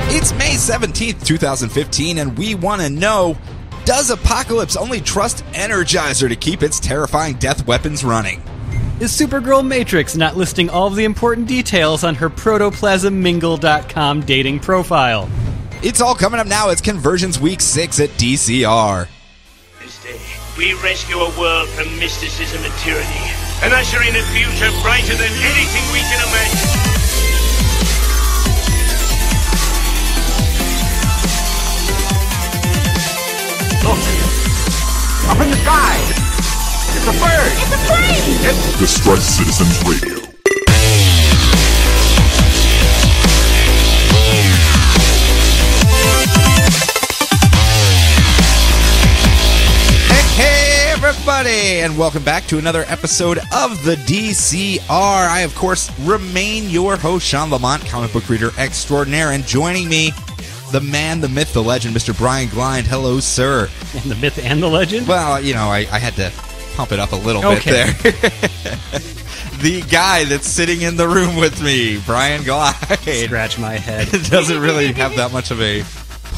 It's May 17th, 2015, and we want to know, does Apocalypse only trust Energizer to keep its terrifying death weapons running? Is Supergirl Matrix not listing all of the important details on her protoplasmmingle.com dating profile? It's all coming up now. It's Convergence Week 6 at DCR. This day, we rescue a world from mysticism and tyranny, and usher in a future brighter than anything we can imagine. Look! Up in the sky! It's a bird! It's a plane! It's Distress Citizens Radio. Hey everybody, and welcome back to another episode of the DCR. I, of course, remain your host, Sean Lamont, comic book reader extraordinaire, and joining me, the man, the myth, the legend, Mr. Brian Glind. Hello, sir. And the myth and the legend? Well, you know, I had to pump it up a little bit there. The guy that's sitting in the room with me, Brian Glind. Scratch my head. It doesn't really have that much of a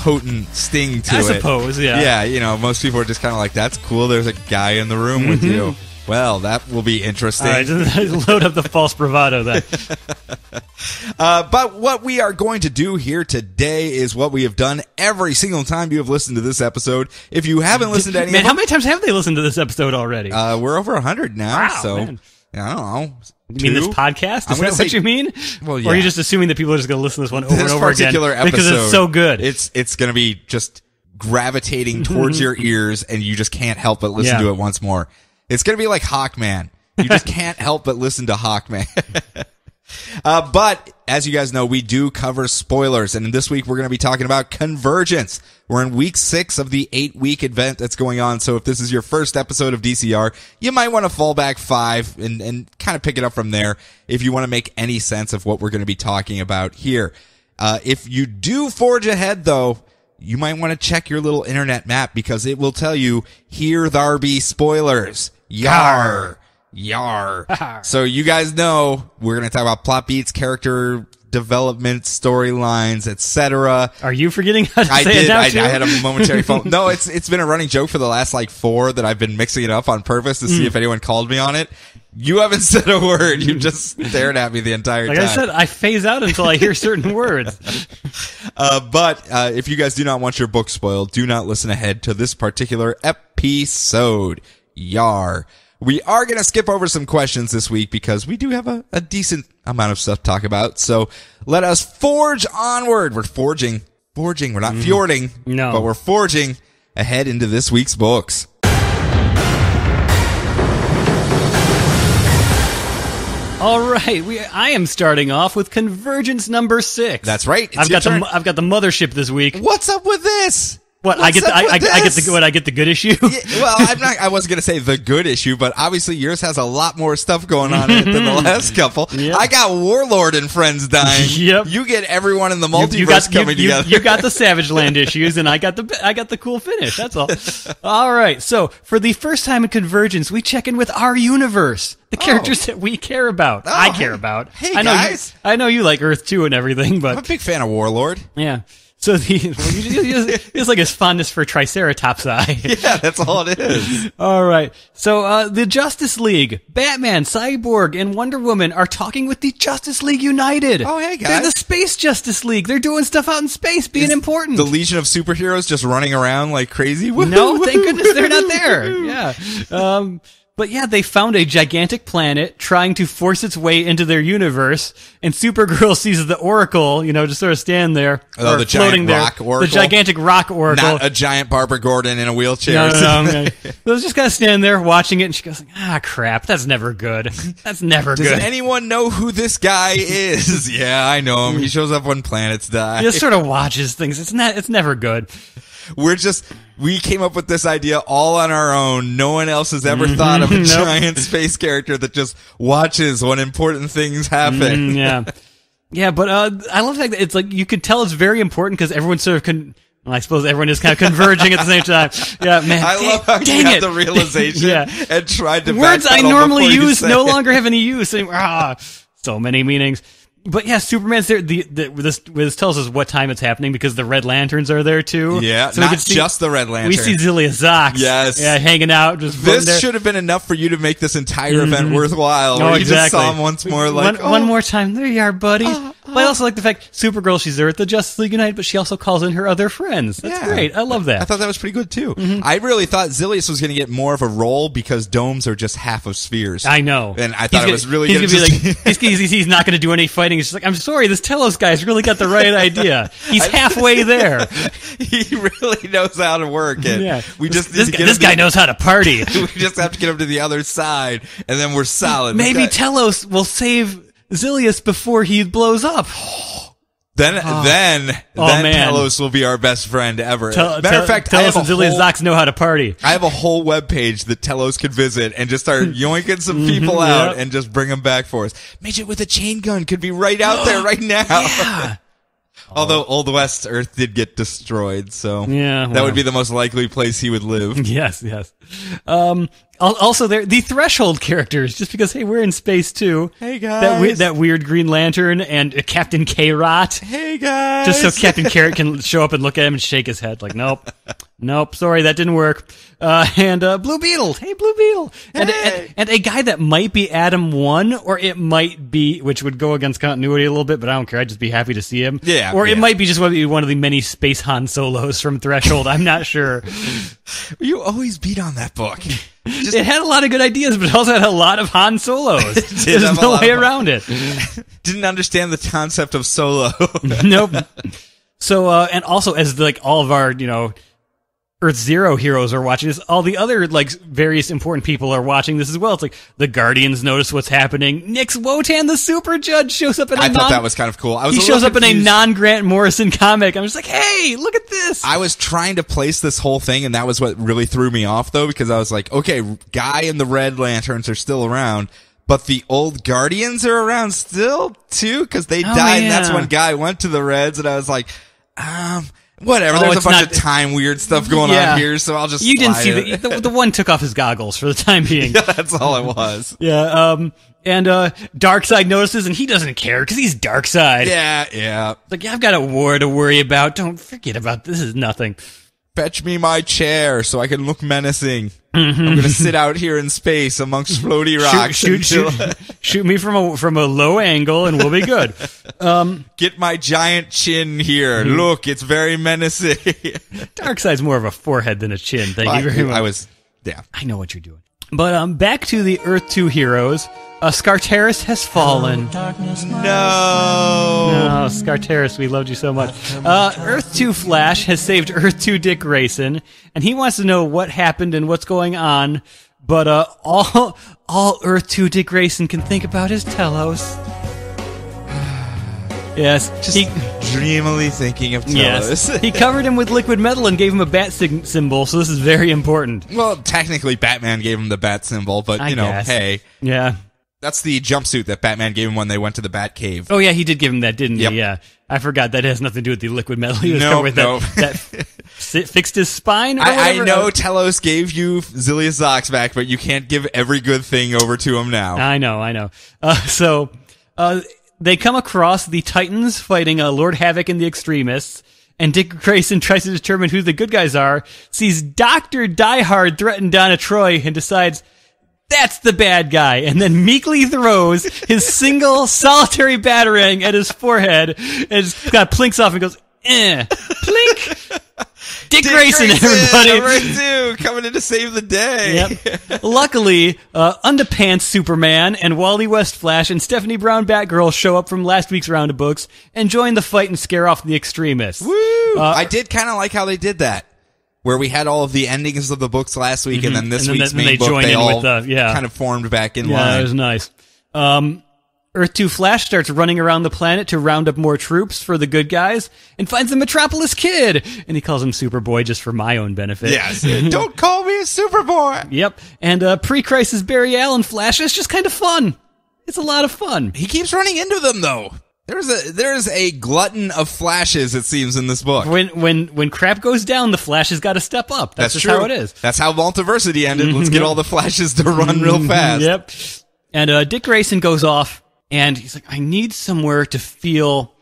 potent sting to it. I suppose, yeah. Yeah, you know, most people are just kind of like, that's cool, there's a guy in the room with you. Well, that will be interesting. All right, load up the false bravado then. But what we are going to do here today is what we have done every single time you have listened to this episode. If you haven't listened to any man, of how them, many times have they listened to this episode already? we're over 100 now, wow, so man. I don't know. You mean this podcast? Is that what you mean? Well, yeah. Or are you just assuming that people are just going to listen to this one over and over again? Particular episode, because it's so good. It's going to be just gravitating towards your ears, and you just can't help but listen to it once more. It's going to be like Hawkman. You just can't help but listen to Hawkman. But as you guys know, we do cover spoilers, and this week we're going to be talking about Convergence. We're in week 6 of the 8-week event that's going on, so if this is your first episode of DCR, you might want to fall back 5 and kind of pick it up from there if you want to make any sense of what we're going to be talking about here. If you do forge ahead, though, you might want to check your little internet map, because it will tell you, here there be spoilers. Yar. Yar. So you guys know we're going to talk about plot beats, character development, storylines, etc. Are you forgetting how to say it now, I too? had a momentary phone. No, it's been a running joke for the last 4 that I've been mixing it up on purpose to see if anyone called me on it. You haven't said a word. You just stared at me the entire time. Like I said, I phase out until I hear certain words. But if you guys do not want your book spoiled, do not listen ahead to this particular episode. Yar. We are going to skip over some questions this week because we do have a decent amount of stuff to talk about. So let us forge onward. We're forging. We're not fjording. No. But we're forging ahead into this week's books. All right, I am starting off with Convergence number 6. That's right. I've got the mothership this week. What's up with this? What I get the good issue? Yeah, well, I wasn't gonna say the good issue, but obviously yours has a lot more stuff going on in it than the last couple. Yep. I got Warlord and friends dying. Yep. You get everyone in the multiverse coming together. You got the Savage Land issues, and I got the cool finish. That's all. All right. So for the first time in Convergence, we check in with our universe, the characters that we care about. I care about. Hey guys. I know you like Earth 2 and everything, but I'm a big fan of Warlord. Yeah. So it's like his fondness for Triceratops eye. Yeah, that's all it is. All right. So the Justice League, Batman, Cyborg, and Wonder Woman are talking with the Justice League United. Oh, hey, guys. They're the Space Justice League. They're doing stuff out in space, being important. The Legion of Superheroes just running around like crazy? No, thank goodness they're not there. Yeah. But yeah, they found a gigantic planet trying to force its way into their universe, and Supergirl sees the Oracle, just sort of stand there. Oh, the giant rock Oracle? The gigantic rock Oracle. Not a giant Barbara Gordon in a wheelchair. No. So just kind of stand there watching it, and she goes, crap, that's never good. That's never good. Does anyone know who this guy is? Yeah, I know him. He shows up when planets die. He just sort of watches things. It's never good. We came up with this idea all on our own. No one else has ever thought of a giant space character that just watches when important things happen. Yeah, but I love the fact that it's like you can tell it's very important because everyone's sort of I suppose everyone is kind of converging at the same time. Yeah, man. I love how you had the realization and tried to words I normally use no longer have any use anymore. So many meanings. But yeah, Superman's there. This tells us what time it's happening because the Red Lanterns are there too. Yeah, so not just the Red Lantern. We see Zelia Zox. Yes. Yeah, hanging out. Just this should have been enough for you to make this entire event worthwhile. Oh, you exactly. just saw him once more like, one more time. There you are, buddy. But I also like the fact Supergirl, she's there at the Justice League United, but she also calls in her other friends. That's great. I love that. I thought that was pretty good too. I really thought Zilius was going to get more of a role because domes are just half of spheres. I know. And I thought it was really he's going to be like, he's not going to do any fighting. It's just like, I'm sorry, this Telos guy's really got the right idea. He's halfway there. He really knows how to work it. We just this guy knows how to party. We just have to get him to the other side, and then we're solid. Maybe Telos will save Zilius before he blows up. Then Telos will be our best friend ever. Matter of fact, Telos and Zelia Zox know how to party. I have a whole webpage that Telos could visit and just start yoinking some people out and just bring them back for us. Midget with a chain gun could be right out there right now. Yeah. Although Old West Earth did get destroyed, so that would be the most likely place he would live. Yes. Also, the Threshold characters, just because, hey, we're in space too. Hey, guys. That weird Green Lantern and Captain K-Rot. Hey, guys. Just so Captain Carrot can show up and look at him and shake his head like, nope, sorry, that didn't work. And Blue Beetle. Hey, Blue Beetle. Hey. And a guy that might be Adam 1, or it might be, which would go against continuity a little bit, but I don't care. I'd just be happy to see him. Yeah. Or it might be just one of the many Space Han Solos from Threshold. I'm not sure. You always beat on that book. It had a lot of good ideas, but it also had a lot of Han Solos. There's no way around it. Didn't understand the concept of solo. Nope. So, and also as all of our, Earth Zero heroes are watching this, all the other, various important people are watching this as well. It's like, the Guardians notice what's happening. Nix Wotan, the Super Judge, shows up in I thought that was kind of cool. He shows up in a non-Grant Morrison comic. I'm just like, hey, look at this. I was trying to place this whole thing, and that was what really threw me off, though, because I was like, okay, Guy and the Red Lanterns are still around, but the old Guardians are around still, too, because they died, and that's when Guy went to the Reds, and I was like, whatever. There's a bunch of time weird stuff going on here, so I'll just. You didn't see the one took off his goggles for the time being. Yeah, that's all it was. Yeah. And Darkseid notices, and he doesn't care because he's Darkseid. Yeah. Like, I've got a war to worry about. Don't forget about this. Is nothing. Fetch me my chair so I can look menacing. I'm gonna sit out here in space amongst floaty rocks. Shoot me from a low angle, and we'll be good. Get my giant chin here. Look, it's very menacing. Darkseid's more of a forehead than a chin. Thank you very much. I know what you're doing. But back to the Earth 2 heroes. Skartaris has fallen. No, Skartaris, we loved you so much. Earth 2 Flash has saved Earth 2 Dick Grayson, and he wants to know what happened and what's going on. But all Earth 2 Dick Grayson can think about is Telos. Yes, just dreamily thinking of Telos. Yes, he covered him with liquid metal and gave him a bat symbol, so this is very important. Well, technically, Batman gave him the bat symbol, but, guess. Hey. Yeah. That's the jumpsuit that Batman gave him when they went to the Batcave. Oh, yeah, he did give him that, didn't he? Yeah. I forgot that has nothing to do with the liquid metal. He was covered with that fixed his spine or whatever. I know Telos gave you Zelia Zox back, but you can't give every good thing over to him now. I know. So they come across the Titans fighting Lord Havoc and the Extremists, and Dick Grayson tries to determine who the good guys are, sees Dr. Diehard threaten Donna Troy, and decides that's the bad guy, and then meekly throws his single solitary batarang at his forehead, and just kind of plinks off and goes, plink. Dick Grayson, everybody. Number 2, coming in to save the day. Yep. Luckily, Underpants Superman and Wally West Flash and Stephanie Brown Batgirl show up from last week's round of books and join the fight and scare off the extremists. Woo! I did kind of like how they did that, where we had all of the endings of the books last week, and then this week's main book, they all kind of formed back in line. Yeah, it was nice. Earth 2 Flash starts running around the planet to round up more troops for the good guys and finds the Metropolis Kid. And he calls him Superboy just for my own benefit. Yes. Don't call me a Superboy. Yep. And pre-crisis Barry Allen Flash is just kind of fun. It's a lot of fun. He keeps running into them, though. There's a glutton of Flashes, it seems, in this book. When crap goes down, the Flash has got to step up. That's just true. How it is. That's how Multiversity ended. Let's get all the Flashes to run real fast. Yep. And Dick Grayson goes off And he's like, I need somewhere to feel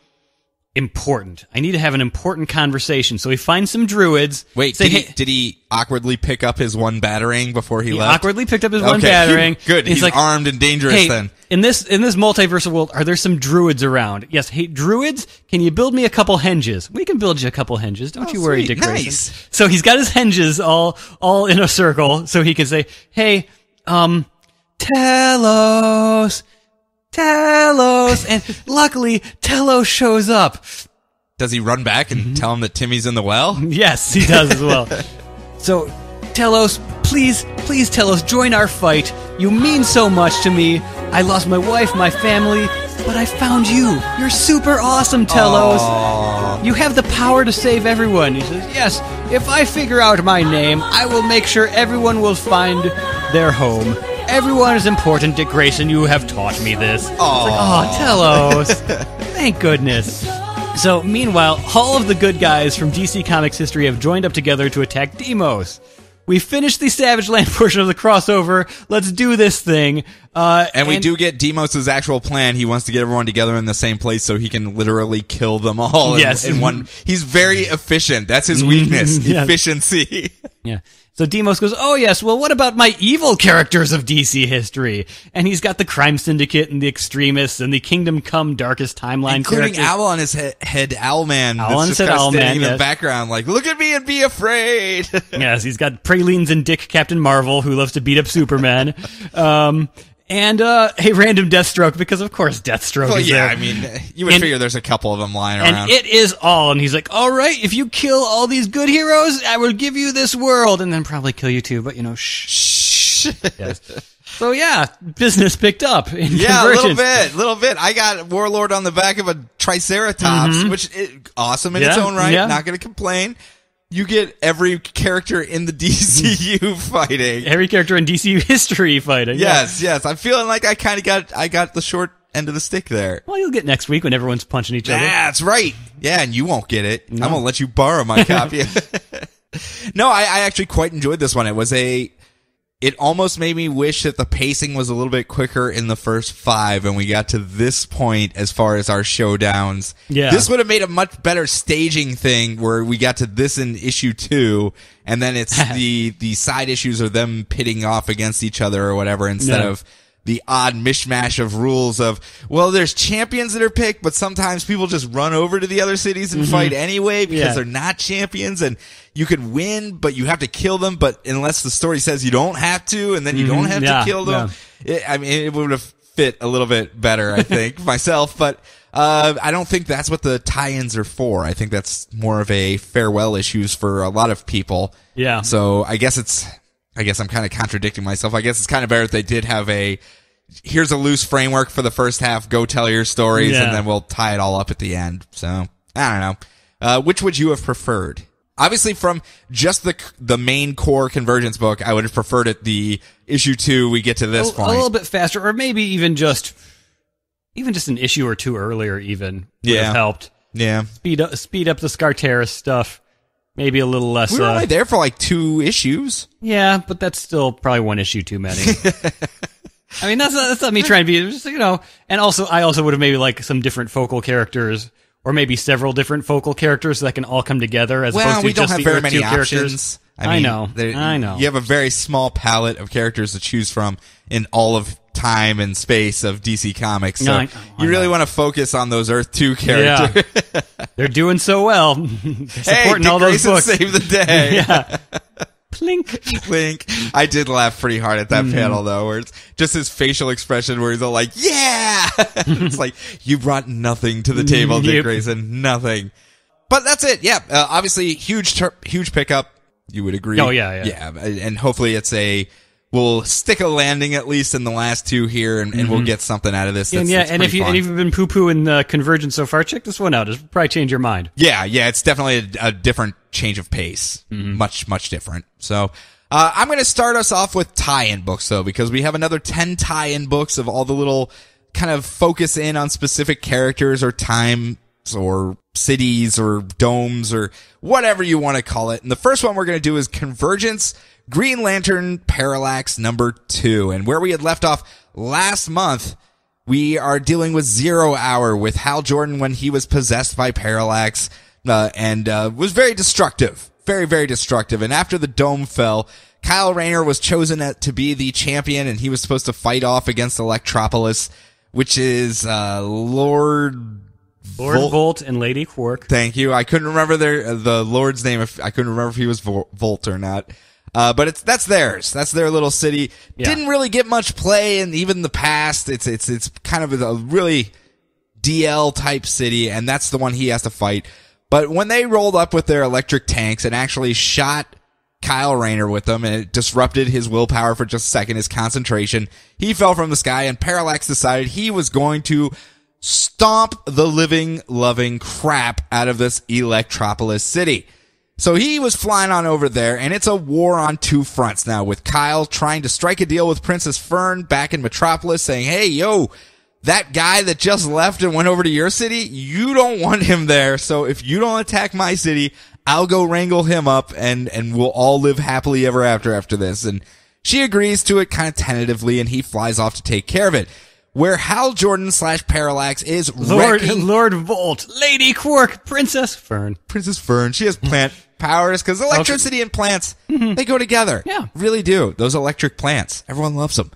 important. I need to have an important conversation. So he finds some druids. Wait, did he awkwardly pick up his one batarang before he left? Awkwardly picked up his one batarang. Good. He's like, armed and dangerous then. In this multiversal world, are there some druids around? Yes. Hey, druids, can you build me a couple henges? We can build you a couple henges. Don't you worry, Dick Grayson. Nice. So he's got his henges all in a circle so he can say, hey, Telos. And luckily, Telos shows up. Does he run back and tell him that Timmy's in the well? Yes, he does as well. So, Telos, please, Telos, join our fight. You mean so much to me. I lost my wife, my family, but I found you. You're super awesome, Telos. Aww. You have the power to save everyone. He says, yes, if I figure out my name, I will make sure everyone will find their home. Everyone is important, Dick Grayson. You have taught me this. It's like, Telos. Thank goodness. So, meanwhile, all of the good guys from DC Comics history have joined up together to attack Deimos. We finished the Savage Land portion of the crossover. Let's do this thing. And we do get Deimos' actual plan. He wants to get everyone together in the same place so he can literally kill them all in one. He's very efficient. That's his weakness. Efficiency. Yeah. So Deimos goes, oh yes, well what about my evil characters of DC history? And he's got the Crime Syndicate and the Extremists and the Kingdom Come Darkest Timeline including characters. Owl on his head, Owlman. Owl on his head, Owlman. Standing in yes. the background like, look at me and be afraid. Yes, he's got Pralines and Dick Captain Marvel who loves to beat up Superman. And a random Deathstroke, because of course Deathstroke is there. I mean, you would figure there's a couple of them lying around. And it is all, and he's like, all right, if you kill all these good heroes, I will give you this world, and then probably kill you too, but shh. Yes. So yeah, business picked up in Convergence. a little bit. I got Warlord on the back of a Triceratops, which is awesome in its own right. Not going to complain. You get every character in the DCU fighting. Every character in DCU history fighting. Yes. I'm feeling like I got the short end of the stick there. Well, you'll get next week when everyone's punching each other. That's right. Yeah, and you won't get it. No. I'm going to let you borrow my copy. No, I actually quite enjoyed this one. It almost made me wish that the pacing was a little bit quicker in the first 5 and we got to this point as far as our showdowns. Yeah. This would have made a much better staging thing where we got to this in issue 2 and then it's the side issues are them pitting off against each other or whatever instead of the odd mishmash of rules of, well, there's champions that are picked, but sometimes people just run over to the other cities and fight anyway because they're not champions and you could win, but you have to kill them, but unless the story says you don't have to, and then you don't have to kill them. It would have fit a little bit better, I think, myself, but I don't think that's what the tie-ins are for. I think that's more of a farewell issues for a lot of people. Yeah. So I guess I'm kind of contradicting myself. I guess it's kind of better if they did have here's a loose framework for the first half, go tell your stories, and then we'll tie it all up at the end. So, I don't know. Which would you have preferred? Obviously, from just the main core Convergence book, I would have preferred it the issue 2, we get to this point. A little bit faster, or maybe even just an issue or 2 earlier even would have helped. Yeah. Speed up the Scarteris stuff. Maybe a little less. We were only there for like 2 issues. Yeah, but that's still probably 1 issue too many. I mean, that's not me trying to be, just, and also, I also would have maybe like some different focal characters, or maybe several different focal characters that can all come together as opposed to just the Earth 2 characters. I know. You have a very small palette of characters to choose from in all of time and space of DC Comics. So you really want to focus on those Earth 2 characters. Yeah. They're doing so well. They're supporting all those books. Save the day. Yeah. Plink. Plink. I did laugh pretty hard at that panel though, where it's just his facial expression where he's all like, yeah! It's like, you brought nothing to the table, Dick Grayson. Nothing. But that's it. Yeah. Obviously, huge pickup. You would agree. Oh, yeah. Yeah. And hopefully we'll stick a landing at least in the last 2 here and we'll get something out of this. And if you've been poo-pooing Convergence so far, check this one out. It'll probably change your mind. Yeah, it's definitely a different change of pace. Much, much different. So, I'm going to start us off with tie-in books though, because we have another 10 tie-in books of all the little kind of focus in on specific characters or times or cities or domes or whatever you want to call it. And the first one we're going to do is Convergence Green Lantern Parallax number 2. And where we had left off last month, We are dealing with 0 Hour with Hal Jordan when he was possessed by Parallax, and was very destructive. Very, very destructive. And after the dome fell, Kyle Rayner was chosen to be the champion, and he was supposed to fight off against Electropolis, which is Lord Volt and Lady Quark. Thank you. I couldn't remember the Lord's name. I couldn't remember if he was Volt or not. But that's theirs. That's their little city. Yeah. Didn't really get much play in even the past. It's kind of a really DL type city, and that's the one he has to fight. But when they rolled up with their electric tanks and actually shot Kyle Rayner with them, and it disrupted his willpower for just a second, his concentration, he fell from the sky, and Parallax decided he was going to stomp the living, loving crap out of this Electropolis city. So he was flying on over there, and it's a war on two fronts now, with Kyle trying to strike a deal with Princess Fern back in Metropolis, saying, hey, yo, that guy that just left and went over to your city, you don't want him there, so if you don't attack my city, I'll go wrangle him up, and we'll all live happily ever after this. And she agrees to it kind of tentatively, and he flies off to take care of it. Where Hal Jordan / Parallax is Lord Volt, Lady Quark, Princess Fern. Princess Fern. She has plant powers, because electricity and plants, they go together. Yeah. Really do. Those electric plants. Everyone loves them.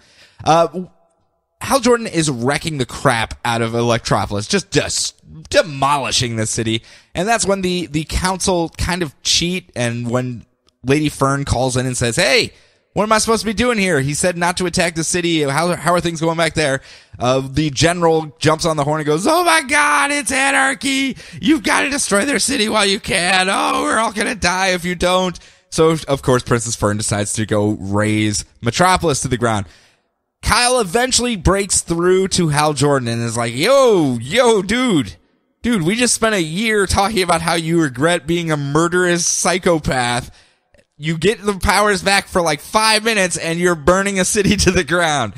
Hal Jordan is wrecking the crap out of Electropolis, just demolishing the city. And that's when the council kind of cheat, and when Lady Fern calls in and says, hey, what am I supposed to be doing here? He said not to attack the city. How are things going back there? The general jumps on the horn and goes, oh my God, it's anarchy. You've got to destroy their city while you can. Oh, we're all going to die if you don't. So, of course, Princess Fern decides to go raze Metropolis to the ground. Kyle eventually breaks through to Hal Jordan and is like, yo, dude, we just spent a year talking about how you regret being a murderous psychopath. You get the powers back for like 5 minutes and you're burning a city to the ground.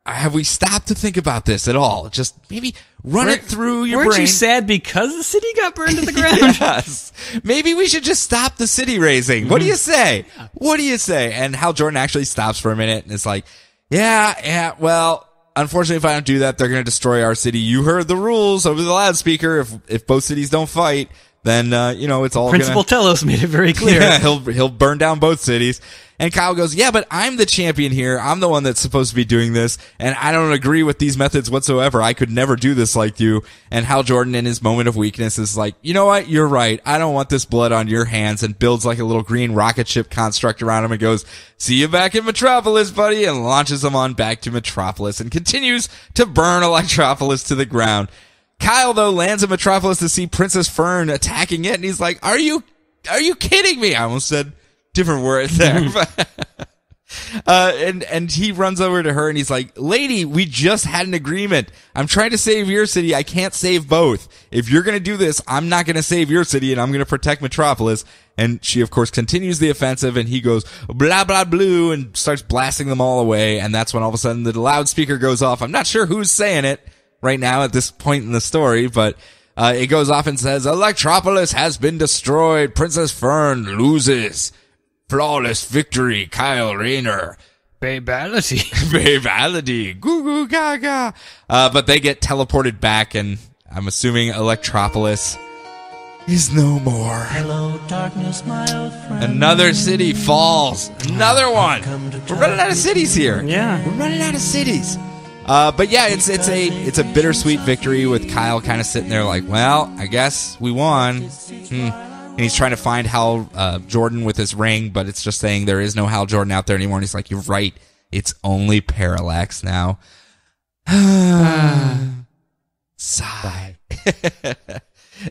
Have we stopped to think about this at all? Just maybe run it through your brain. Weren't you sad because the city got burned to the ground? Yes. Maybe we should just stop the city raising. What do you say? What do you say? And Hal Jordan actually stops for a minute and it's like, yeah, well, unfortunately, if I don't do that, they're going to destroy our city. You heard the rules over the loudspeaker. If both cities don't fight, then, it's all Principal Telos made it very clear. Yeah, he'll burn down both cities. And Kyle goes, yeah, but I'm the champion here. I'm the one that's supposed to be doing this. And I don't agree with these methods whatsoever. I could never do this like you. And Hal Jordan, in his moment of weakness, is like, you know what? You're right. I don't want this blood on your hands, and builds like a little green rocket ship construct around him and goes, see you back in Metropolis, buddy, and launches him on back to Metropolis and continues to burn Electropolis to the ground. Kyle, though, lands in Metropolis to see Princess Fern attacking it, and he's like, are you kidding me? I almost said different word there. And he runs over to her and he's like, lady, we just had an agreement. I'm trying to save your city. I can't save both. If you're going to do this, I'm not going to save your city, and I'm going to protect Metropolis. And she, of course, continues the offensive, and he goes, blah, blah, blue, and starts blasting them all away. And that's when all of a sudden the loudspeaker goes off. I'm not sure who's saying it right now at this point in the story, but it goes off and says, Electropolis has been destroyed. Princess Fern loses. Flawless victory, Kyle Rayner. Babality. Babality. Goo goo gaga. But they get teleported back, and I'm assuming Electropolis is no more. Hello, darkness, my old friend. Another city falls. Another one. We're running out of cities here. Yeah. We're running out of cities. But yeah, it's a bittersweet victory with Kyle kind of sitting there like, well, I guess we won. And he's trying to find Hal Jordan with his ring, but it's just saying there is no Hal Jordan out there anymore. And he's like, you're right. It's only Parallax now. Sigh.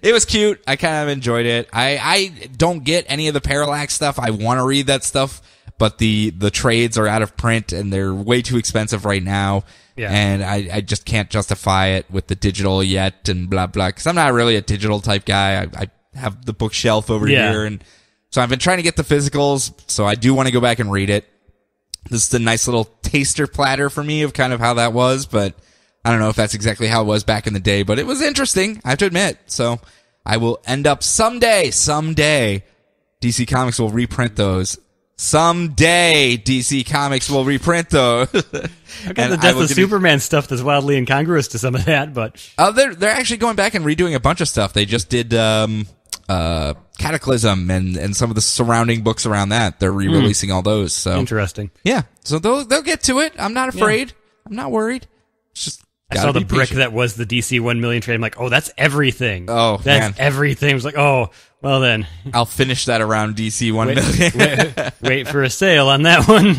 It was cute. I kind of enjoyed it. I don't get any of the Parallax stuff. I want to read that stuff, but the trades are out of print and they're way too expensive right now. Yeah. And I just can't justify it with the digital yet and blah, blah. Because I'm not really a digital type guy. I have the bookshelf over here. And so I've been trying to get the physicals. So I do want to go back and read it. This is a nice little taster platter for me of kind of how that was. But I don't know if that's exactly how it was back in the day. But it was interesting, I have to admit. So I will end up someday, DC Comics will reprint those Someday, DC Comics will reprint those. I got the Death of Superman stuff that's wildly incongruous to some of that, but they're actually going back and redoing a bunch of stuff. They just did Cataclysm and some of the surrounding books around that. They're re-releasing all those. So interesting. Yeah, so they'll get to it. I'm not afraid. I'm not worried. It's just I saw the brick that was the DC 1 million trade. I'm like, oh, that's everything. Oh, that's everything. I was like, oh, well then. I'll finish that around DC 1 million. Wait for a sale on that one.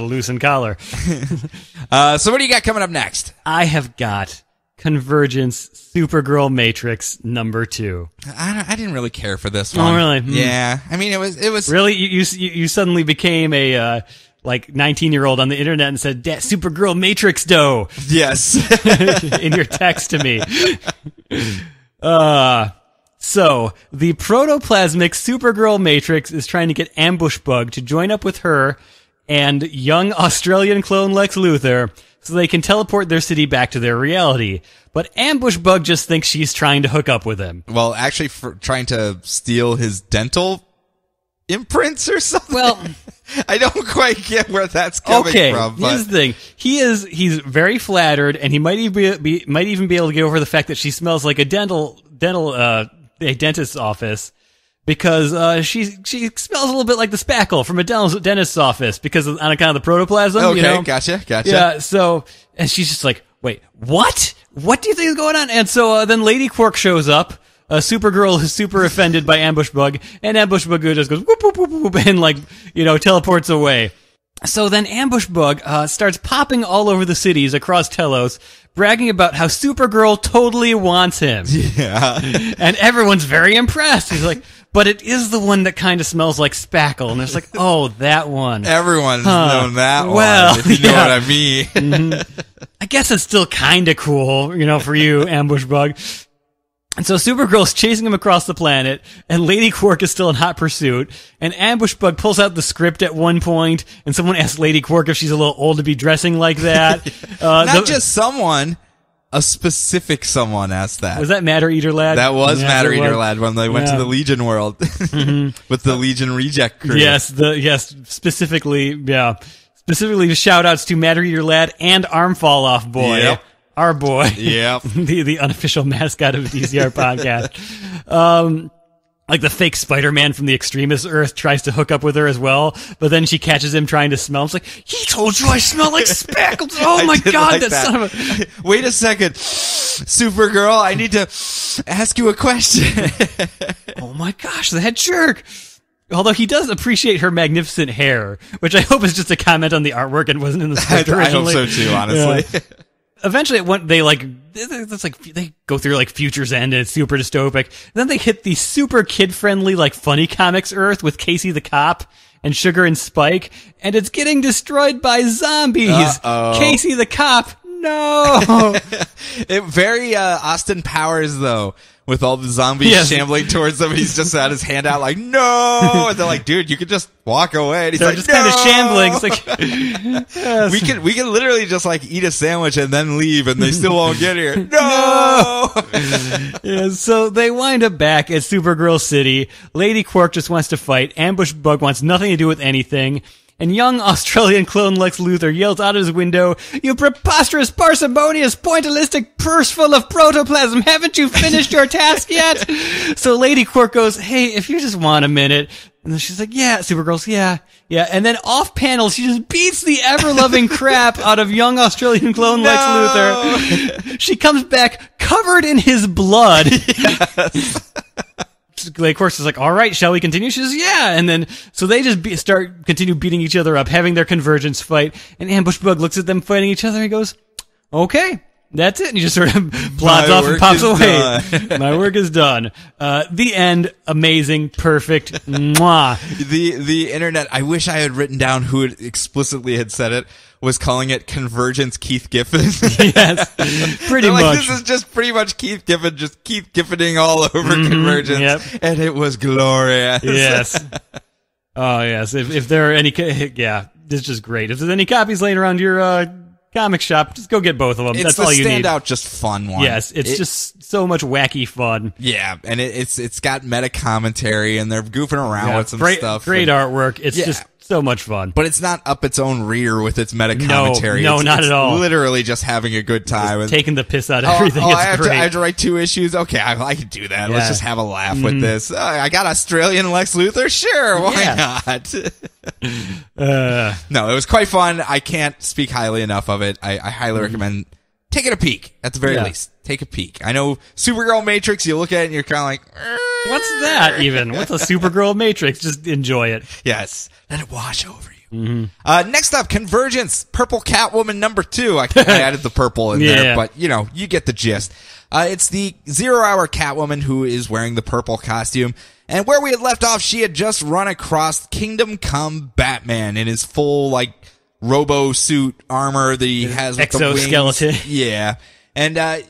Loosen collar. So what do you got coming up next? I have got Convergence Supergirl Matrix number 2. I didn't really care for this one. Oh, really? Yeah. I mean, it was really you suddenly became a like 19-year-old on the internet and said, Supergirl Matrix dough. Yes. In your text to me. So the protoplasmic Supergirl Matrix is trying to get Ambush Bug to join up with her and young Australian clone Lex Luthor so they can teleport their city back to their reality. But Ambush Bug just thinks she's trying to hook up with him. Well, actually, trying to steal his dental imprints or something. Well, I don't quite get where that's coming from. But here's the thing: he's very flattered, and he might even be able to get over the fact that she smells like a dentist's office because she smells a little bit like the spackle from a dentist's office because on account of the protoplasm. Okay, you know? Gotcha. Yeah. So, and she's just like, wait, what? What do you think is going on? And so then Lady Quark shows up. Supergirl is super offended by Ambush Bug, and Ambush Bug just goes whoop, whoop, whoop, whoop, and teleports away. So then Ambush Bug starts popping all over the cities across Telos, bragging about how Supergirl totally wants him. Yeah. And everyone's very impressed. He's like, but it is the one that kind of smells like spackle. And it's like, oh, that one. Everyone's known that well, one, if you know what I mean. Mm-hmm. I guess it's still kind of cool, for you, Ambush Bug. And so Supergirl's chasing him across the planet, and Lady Quark is still in hot pursuit, and Ambush Bug pulls out the script at one point, and someone asks Lady Quark if she's a little old to be dressing like that. Not just someone, a specific someone asked that. Was that Matter Eater Lad? That was Matter Eater Lad when they went to the Legion world with the Legion reject crew. Yes, specifically shout outs to Matter Eater Lad and Arm Fall Off Boy. Yep. Our boy. Yep. the unofficial mascot of the DCR podcast. Like the fake Spider-Man from the Extremist Earth tries to hook up with her as well, but then she catches him trying to smell. It's like, he told you I smell like spackles. Oh my God, like that son of a... Wait a second. Supergirl, I need to ask you a question. Oh my gosh, that jerk. Although he does appreciate her magnificent hair, which I hope is just a comment on the artwork and wasn't in the script originally. I hope so too, honestly. Yeah. Eventually, they go through Future's End and it's super dystopic. And then they hit the super kid-friendly Funny Comics Earth with Casey the Cop and Sugar and Spike, and it's getting destroyed by zombies. Uh-oh. Casey the Cop, no. Very Austin Powers though. With all the zombies shambling towards him, he's just had his hand out like, no! And they're like, dude, you could just walk away. And he's they're like, just no! kind of shambling. It's like, yes. We can literally just eat a sandwich and then leave and they still won't get here. No! Yeah, so they wind up back at Supergirl City. Lady Quark just wants to fight. Ambush Bug wants nothing to do with anything. And young Australian clone Lex Luthor yells out of his window, "You preposterous, parsimonious, pointillistic purse full of protoplasm, haven't you finished your task yet?" So Lady Quark goes, "Hey, if you just want a minute." And then she's like, "Yeah." Supergirl's, yeah. And then off panel, she just beats the ever-loving crap out of young Australian clone Lex Luthor. She comes back covered in his blood. Yes. Lady Quark's is like, all right, shall we continue? She says, yeah. And then, so they just continue beating each other up, having their convergence fight. And Ambush Bug looks at them fighting each other and he goes, okay, that's it. And he just sort of plods off and pops away. My work is done. The end. Amazing. Perfect. Mwah. The internet, I wish I had written down who it explicitly had said it, was calling it Convergence Keith Giffen. Yes, pretty much. This is just pretty much Keith Giffen, just Keith Giffening all over Convergence. Yep. And it was glorious. Yes. Oh, yes. If there are any, it's just great. If there's any copies laying around your comic shop, just go get both of them. It's That's all you need. standout, just fun one. Yes, it's just so much wacky fun. Yeah, and it's got meta commentary, and they're goofing around with some stuff. Great artwork. It's just so much fun. But it's not up its own rear with its meta commentary. No, not it's at all. Literally just having a good time. Just taking the piss out of everything. I It's have to write 2 issues? Okay, I can do that. Let's just have a laugh with this. I got Australian Lex Luthor? Sure, why not? No, it was quite fun. I can't speak highly enough of it. I highly recommend taking a peek, at the very least. Take a peek. I know Supergirl Matrix, you look at it and you're kind of like, what's that even? What's a Supergirl Matrix? Just enjoy it. Yes. Let it wash over you. Next up, Convergence, Purple Catwoman number 2. I added the purple in there, but you get the gist. It's the 0 Hour Catwoman who is wearing the purple costume. And where we had left off, she had just run across Kingdom Come Batman in his full, robo suit armor that he has with exoskeleton. The wings. Yeah. And,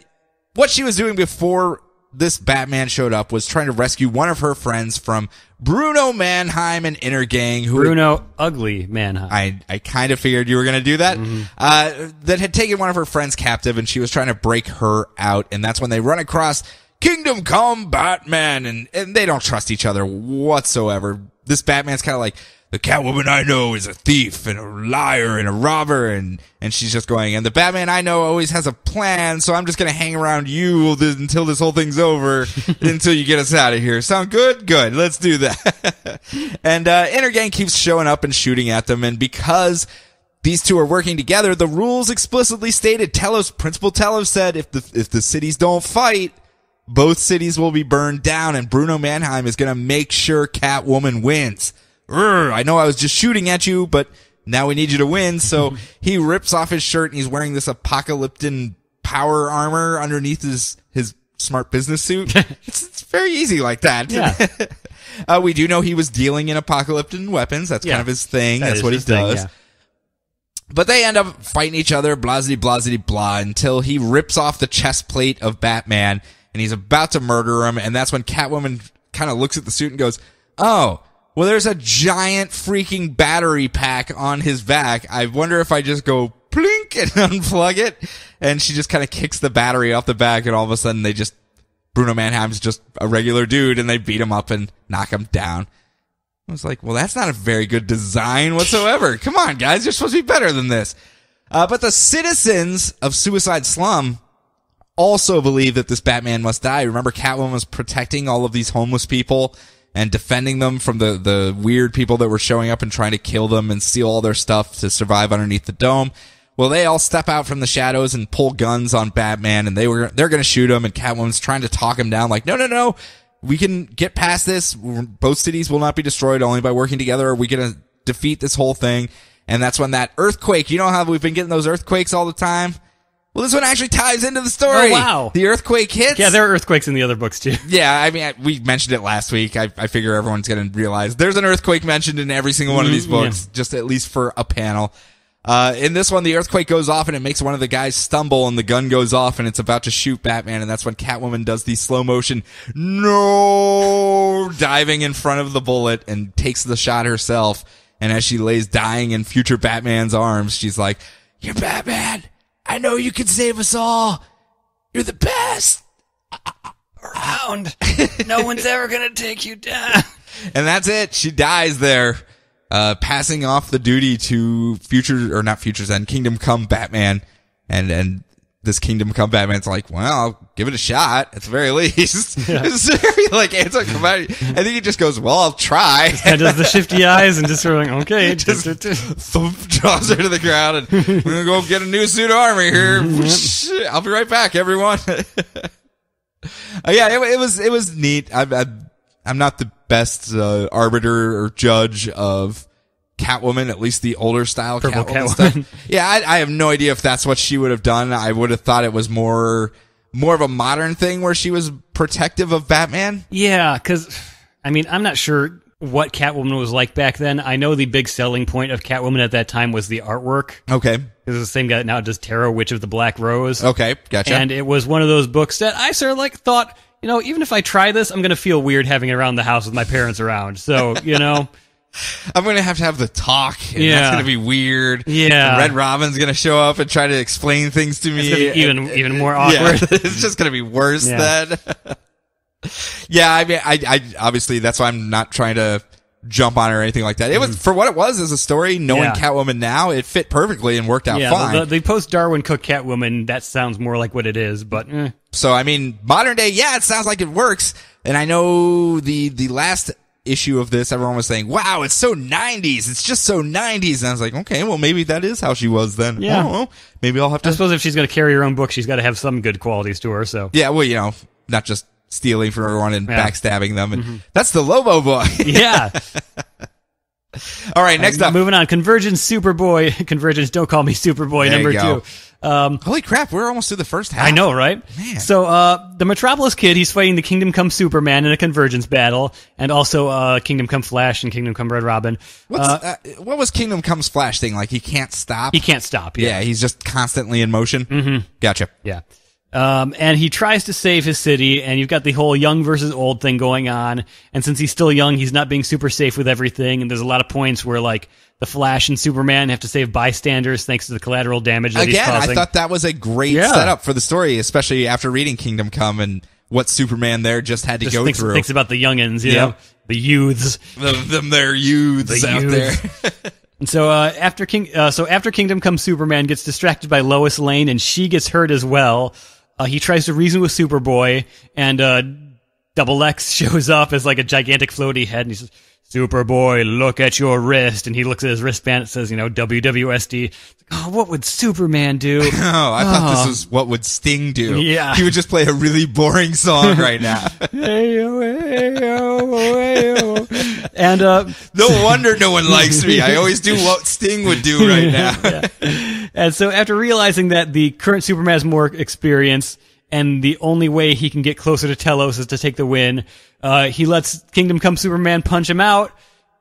what she was doing before this Batman showed up was trying to rescue one of her friends from Bruno Mannheim and Inner Gang. Bruno Ugly Mannheim. I kind of figured you were going to do that. That had taken one of her friends captive, and she was trying to break her out. And that's when they run across Kingdom Come Batman, and they don't trust each other whatsoever. This Batman's kind of like, the Catwoman I know is a thief and a liar and a robber, and she's just going, and the Batman I know always has a plan, so I'm just gonna hang around you until this whole thing's over, until you get us out of here. Sound good? Good. Let's do that. And Inner Gang keeps showing up and shooting at them, and because these two are working together, the rules explicitly stated, Principal Telos said, if the cities don't fight, both cities will be burned down, and Bruno Mannheim is gonna make sure Catwoman wins. I know I was just shooting at you, but now we need you to win. So he rips off his shirt, and he's wearing this apocalyptic power armor underneath his smart business suit. It's very easy like that. Yeah. We do know he was dealing in apocalyptic weapons. That's kind of his thing. That's what he does. But they end up fighting each other, blah, until he rips off the chest plate of Batman, and he's about to murder him. And that's when Catwoman kind of looks at the suit and goes, oh, well, there's a giant freaking battery pack on his back. I wonder if I just go plink and unplug it. And she just kind of kicks the battery off the back, and all of a sudden Bruno Mannheim's just a regular dude, and they beat him up and knock him down. I was like, well, that's not a very good design whatsoever. Come on, guys, you're supposed to be better than this. But the citizens of Suicide Slum also believe that this Batman must die. Remember, Catwoman was protecting all of these homeless people and defending them from the weird people that were showing up and trying to kill them and steal all their stuff to survive underneath the dome. Well, they all step out from the shadows and pull guns on Batman, and they're going to shoot him, and Catwoman's trying to talk him down like, no, we can get past this. Both cities will not be destroyed only by working together. Are we going to defeat this whole thing? And that's when that earthquake, you know how we've been getting those earthquakes all the time? Well, this one actually ties into the story. Oh, wow. The earthquake hits. Yeah, there are earthquakes in the other books, too. Yeah, I mean, we mentioned it last week. I figure everyone's going to realize there's an earthquake mentioned in every single one of these books, just at least for a panel. In this one, the earthquake goes off, and it makes one of the guys stumble, and the gun goes off, and it's about to shoot Batman, and that's when Catwoman does the slow motion, diving in front of the bullet and takes the shot herself. And as she lays dying in future Batman's arms, she's like, "You're Batman. I know you can save us all. You're the best around. No one's ever gonna take you down." And that's it. She dies there, passing off the duty to Kingdom Come Batman. And this Kingdom Come Batman's like, well, I'll give it a shot at the very least. Yeah. It's very anticlimactic. I think he just goes, well, I'll try. And does the shifty eyes and just sort of like, okay. Just draws her to the ground, and we're going to go get a new suit of armor here. I'll be right back, everyone. It was neat. I'm not the best arbiter or judge of Catwoman, at least the older style Catwoman stuff. Yeah, I have no idea if that's what she would have done. I would have thought it was more of a modern thing where she was protective of Batman. Yeah, because, I mean, I'm not sure what Catwoman was like back then. I know the big selling point of Catwoman at that time was the artwork. Okay. This is the same guy that now does Tarot, Witch of the Black Rose. Okay, gotcha. And it was one of those books that I sort of thought, even if I try this, I'm going to feel weird having it around the house with my parents around. So, I'm going to have the talk, and that's going to be weird. Yeah. And Red Robin's going to show up and try to explain things to me. It's gonna be even more awkward. Yeah, it's just going to be worse then. Yeah, I mean, I obviously, that's why I'm not trying to jump on her or anything like that. It was, for what it was as a story, knowing Catwoman now, it fit perfectly and worked out fine. The post-Darwin Cook Catwoman, that sounds more like what it is, but So, I mean, modern day, it sounds like it works. And I know the last issue of this, everyone was saying, wow, it's so 90s. It's just so 90s. And I was like, okay, well, maybe that is how she was then. Yeah. I don't know. Maybe I'll have to. I suppose if she's going to carry her own book, she's got to have some good qualities to her, so. Yeah, well, not just stealing from everyone and backstabbing them. And that's the Lobo boy. Yeah. All right, next up. Moving on. Convergence, Superboy. Convergence, don't call me Superboy, There you number go. 2. Holy crap, we're almost through the first half. I know, right? Man. So, the Metropolis Kid, he's fighting the Kingdom Come Superman in a Convergence battle, and also, Kingdom Come Flash and Kingdom Come Red Robin. What was Kingdom Come's Flash thing? Like, he can't stop? He can't stop, Yeah, he's just constantly in motion? Mm-hmm. Gotcha. Yeah. And he tries to save his city, and you've got the whole young versus old thing going on. And since he's still young, he's not being super safe with everything. And there's a lot of points where, like, the Flash and Superman have to save bystanders thanks to the collateral damage that he's causing. I thought that was a great setup for the story, especially after reading Kingdom Come and what Superman there just had to go through. Thinks about the youngins, you know, the youths. They're youths out there. And so after Kingdom Come Superman gets distracted by Lois Lane and she gets hurt as well, he tries to reason with Superboy, and Double X shows up as like a gigantic floaty head, and he says, Superboy, look at your wrist. And he looks at his wristband. It says, WWSD. Oh, what would Superman do? Oh, I thought this was what would Sting do. Yeah. He would just play a really boring song right now. Hey-o, hey-o, hey-o. And no wonder no one likes me. I always do what Sting would do right now. And so after realizing that the current Superman has more experience, and the only way he can get closer to Telos is to take the win, he lets Kingdom Come Superman punch him out,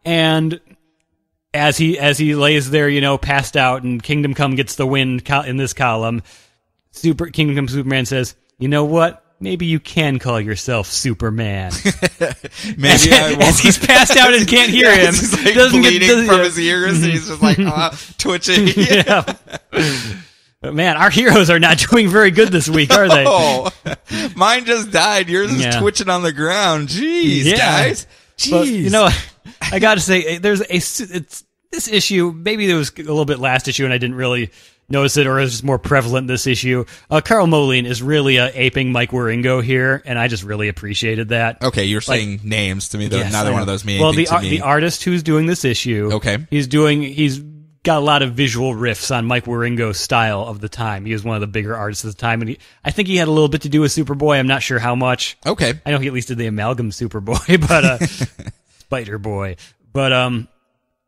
and as he lays there, passed out, and Kingdom Come gets the win in this column, Kingdom Come Superman says, you know what? Maybe you can call yourself Superman. Maybe I won't. As he's passed out and can't hear him. He's like bleeding from his ears, and he's just like twitching. Yeah. But man, our heroes are not doing very good this week, are they? Oh, mine just died. Yours is twitching on the ground. Jeez, guys. Jeez. But, I got to say, this issue. Maybe there was a little bit last issue, and I didn't really notice it, or it was just more prevalent this issue. Carl Moline is really aping Mike Wieringo here, and I just really appreciated that. Okay, you're saying names to me, though. Yes, Neither one of those mean well, anything to me. the artist who's doing this issue, he's got a lot of visual riffs on Mike Wieringo's style of the time. He was one of the bigger artists of the time, and I think he had a little bit to do with Superboy. I'm not sure how much. Okay. I know he at least did the amalgam Superboy, but Spider Boy. But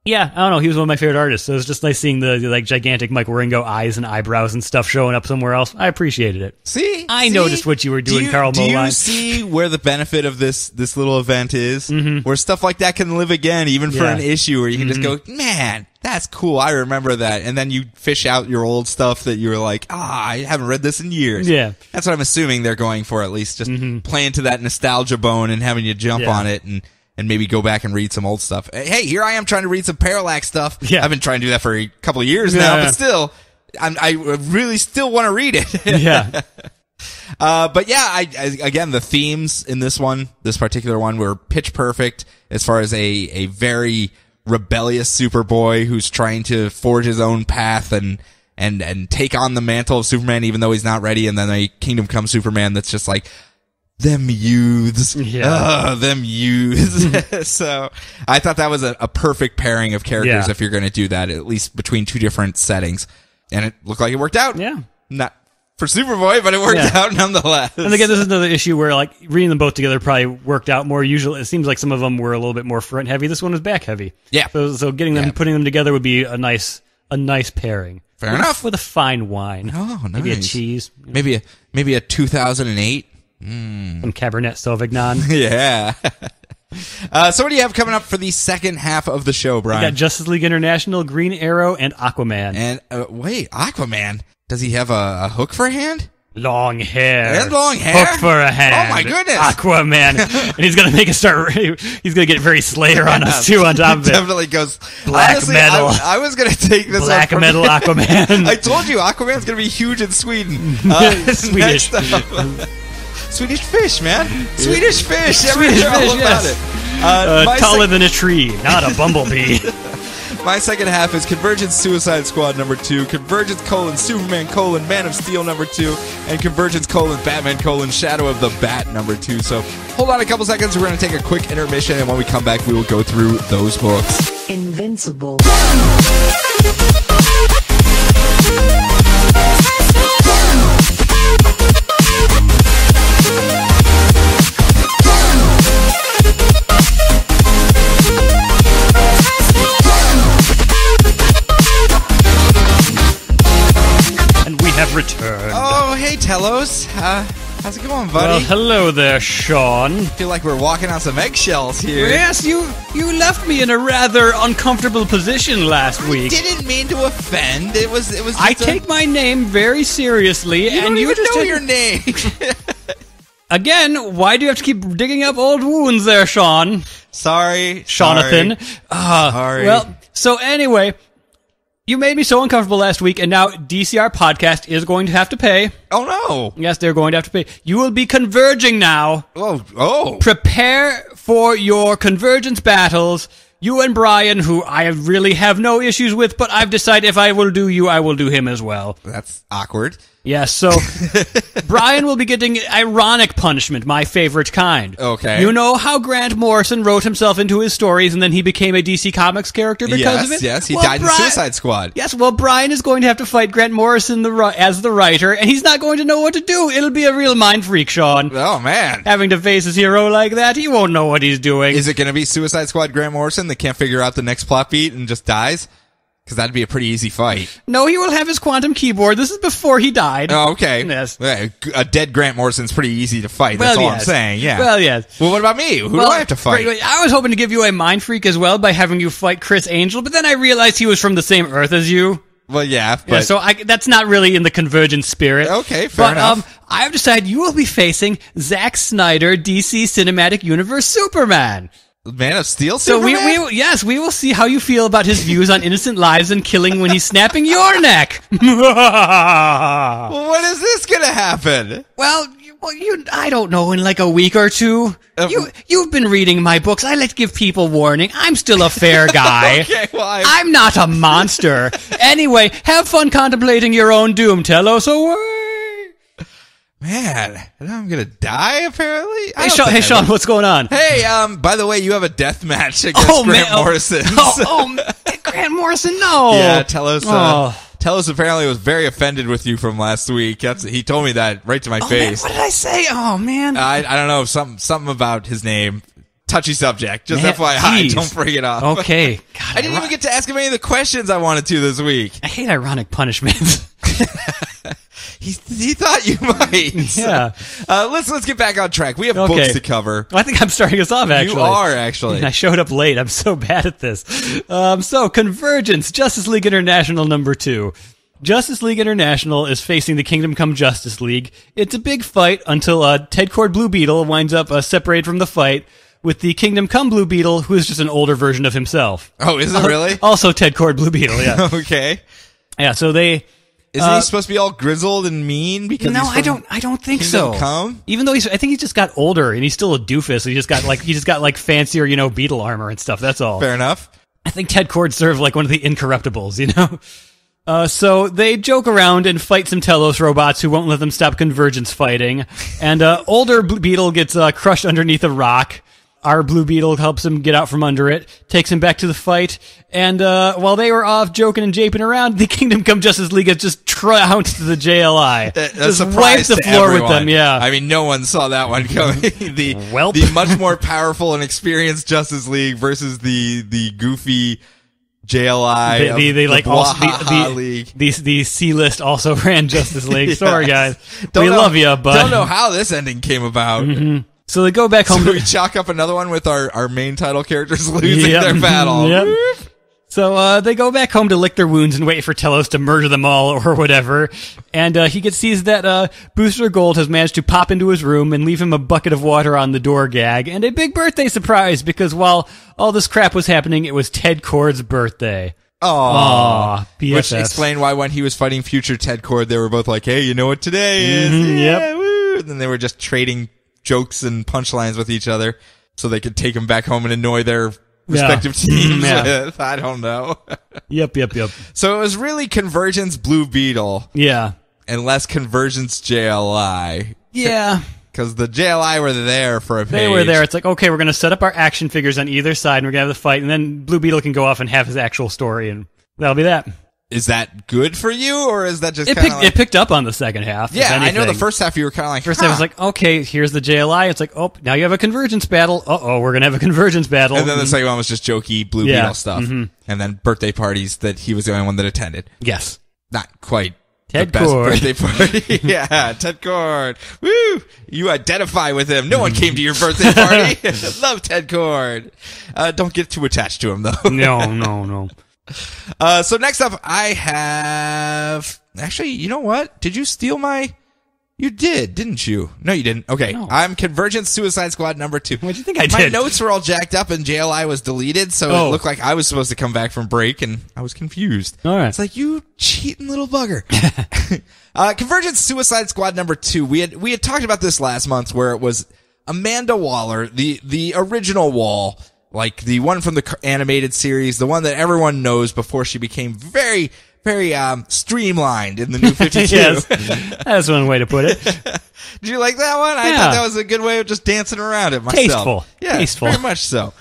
yeah, I don't know. He was one of my favorite artists, so it was just nice seeing the like gigantic Mike Wieringo eyes and eyebrows and stuff showing up somewhere else. I appreciated it. I noticed what you were doing, Carl Moline. Do you see where the benefit of this little event is? Mm-hmm. Where stuff like that can live again, even for an issue where you can just go, man, that's cool. I remember that. And then you fish out your old stuff that you were like, I haven't read this in years. Yeah. That's what I'm assuming they're going for, at least. Just playing to that nostalgia bone and having you jump on it and maybe go back and read some old stuff. Hey, here I am trying to read some Parallax stuff. Yeah. I've been trying to do that for a couple of years now, but still, I really still want to read it. Yeah. But yeah, I again, the themes in this particular one were pitch perfect as far as a very rebellious Superboy who's trying to forge his own path and take on the mantle of Superman even though he's not ready, and then a Kingdom Come Superman that's just like, them youths. Yeah. Them youths. So I thought that was a perfect pairing of characters if you're going to do that, at least between two different settings. And it looked like it worked out. Yeah. Not for Superboy, but it worked out nonetheless. And again, this is another issue where like reading them both together probably worked out more. Usually, it seems like some of them were a little bit more front heavy. This one was back heavy. Yeah. So getting them, putting them together would be a nice pairing. Fair enough. With a fine wine. Oh, nice. Maybe a cheese. Maybe a 2008. Some Cabernet Sauvignon. Yeah. So what do you have coming up for the second half of the show, Brian? We got Justice League International, Green Arrow, and Aquaman. And wait, Aquaman? Does he have a hook for a hand? long hair. And long hair? Hook for a hand. Oh, my goodness. Aquaman. And he's going to make us start... He's going to get very Slayer on us, too, on top of it. Definitely goes... Black honestly, metal. I was going to take this Black one metal Aquaman. I told you, Aquaman's going to be huge in Sweden. Swedish. Swedish fish, man. Swedish fish. Swedish Everyone fish, all about yes. it. Taller than a tree, not a bumblebee. My second half is Convergence Suicide Squad number 2, Convergence : Superman : Man of Steel number 2, and Convergence : Batman : Shadow of the Bat number 2. So hold on a couple seconds. We're going to take a quick intermission, and when we come back, we will go through those books. Invincible. Have returned. Oh, hey, Telos. How's it going, buddy? Well, hello there, Sean. I feel like we're walking on some eggshells here. Yes, you left me in a rather uncomfortable position last week. Didn't mean to offend. It was. Just I take my name very seriously, you and don't you even just know your name. Again, why do you have to keep digging up old wounds there, Sean? Sorry, Jonathan. Sorry. Well, so anyway. You made me so uncomfortable last week, and now DCR Podcast is going to have to pay. Oh, no. Yes, they're going to have to pay. You will be converging now. Oh. Prepare for your convergence battles. You and Brian, who I really have no issues with, but I've decided if I will do you, I will do him as well. That's awkward. Yes, so Brian will be getting ironic punishment, my favorite kind. Okay. You know how Grant Morrison wrote himself into his stories and then he became a DC Comics character because of it? Yes, he died in Suicide Squad. Yes, well, Brian is going to have to fight Grant Morrison as the writer, and he's not going to know what to do. It'll be a real mind freak, Sean. Oh, man. Having to face his hero like that, he won't know what he's doing. Is it going to be Suicide Squad Grant Morrison that can't figure out the next plot beat and just dies? Because that'd be a pretty easy fight. No, he will have his quantum keyboard. This is before he died. Oh, okay. Yes. A dead Grant Morrison's pretty easy to fight. That's all I'm saying. Yeah. Well, yes. Well, what about me? Who do I have to fight? I was hoping to give you a mind freak as well by having you fight Chris Angel, but then I realized he was from the same Earth as you. Well, yeah, but... Yeah, so that's not really in the Convergence spirit. Okay, fair enough. I have decided you will be facing Zack Snyder, DC Cinematic Universe Superman. Man of Steel So Superman? we will see how you feel about his views on innocent lives and killing when he's snapping your neck. Well, when is this gonna happen? Well, I don't know, in like a week or two. You've been reading my books. I like to give people warning. I'm still a fair guy. Okay, well, I'm not a monster. Anyway, have fun contemplating your own doom. Tell us away. Man, I'm gonna die, apparently? Hey, Sean, what's going on? Hey, by the way, you have a death match against Grant Morrison. Grant Morrison, no. Yeah, Telos apparently was very offended with you from last week. He told me that right to my face. Man, what did I say? Oh, man. I don't know, something about his name. Touchy subject. Just Man, FYI, geez. don't bring it up. Okay. God, I didn't even get to ask him any of the questions I wanted to this week. I hate ironic punishments. He thought you might. Yeah. Let's get back on track. We have books to cover. Well, I think I'm starting us off, actually. You are, actually. I showed up late. I'm so bad at this. So, Convergence, Justice League International number 2. Justice League International is facing the Kingdom Come Justice League. It's a big fight until Ted Kord Blue Beetle winds up separated from the fight with the Kingdom Come Blue Beetle, who is just an older version of himself. Oh, is it really? Also Ted Kord Blue Beetle, yeah. Okay. Yeah, so they... Isn't he supposed to be all grizzled and mean? Because no, I don't think so. Come? Even though I think he just got older and he's still a doofus. He just got fancier, beetle armor and stuff. That's all. Fair enough. I think Ted Kord served like one of the incorruptibles, So they joke around and fight some Telos robots who won't let them stop Convergence fighting. And older Beetle gets crushed underneath a rock. Our Blue Beetle helps him get out from under it, takes him back to the fight, and while they were off joking and japing around, the Kingdom Come Justice League has just trounced the JLI. Just wiped the floor with them, yeah. I mean, no one saw that one coming. The much more powerful and experienced Justice League versus the goofy JLI League. The C-list also ran Justice League. Yes. Sorry, guys. Love you, but... Don't know how this ending came about. Mm-hmm. So they go back home. So we chalk up another one with our main title characters losing their battle. Yep. So they go back home to lick their wounds and wait for Telos to murder them all or whatever. And he sees that Booster Gold has managed to pop into his room and leave him a bucket of water on the door gag and a big birthday surprise because while all this crap was happening, it was Ted Kord's birthday. Aww. BFFs. Which explained why when he was fighting future Ted Kord, they were both like, hey, you know what today is? Yep. Woo. And then they were just trading jokes and punchlines with each other so they could take them back home and annoy their respective teams with. I don't know. Yep. So it was really Convergence Blue Beetle. Yeah. And less Convergence JLI. Yeah. Because the JLI were there for a page. They were there. It's like, okay, we're going to set up our action figures on either side, and we're going to have the fight, and then Blue Beetle can go off and have his actual story, and that'll be that. Is that good for you, or is that just it picked up on the second half? Yeah, I know the first half you were kind of like, First half was like, okay, here's the JLI. It's like, oh, now you have a Convergence battle. Uh-oh, we're going to have a Convergence battle. And then the second one was just jokey Blue Beetle stuff. Mm-hmm. And then birthday parties that he was the only one that attended. Yes. Not quite. Ted the best Kord. birthday party. Yeah, Ted Kord. Woo! You identify with him. No one came to your birthday party. Love Ted Kord. Don't get too attached to him, though. No. So next up, I have... Actually, you know what? Did you steal my... You did, didn't you? No, you didn't. Okay, no. I'm Convergence Suicide Squad number 2. What do you think I did? My notes were all jacked up and JLI was deleted, so it looked like I was supposed to come back from break, and I was confused. All right. It's like, you cheating little bugger. Convergence Suicide Squad number 2. We had talked about this last month, where it was Amanda Waller, the original Wall, like the one from the animated series, the one that everyone knows before she became very streamlined in the New 52. Yes, that's one way to put it. Did you like that one? I thought that was a good way of just dancing around it myself. Tasteful. Yeah, Tasteful. very much so.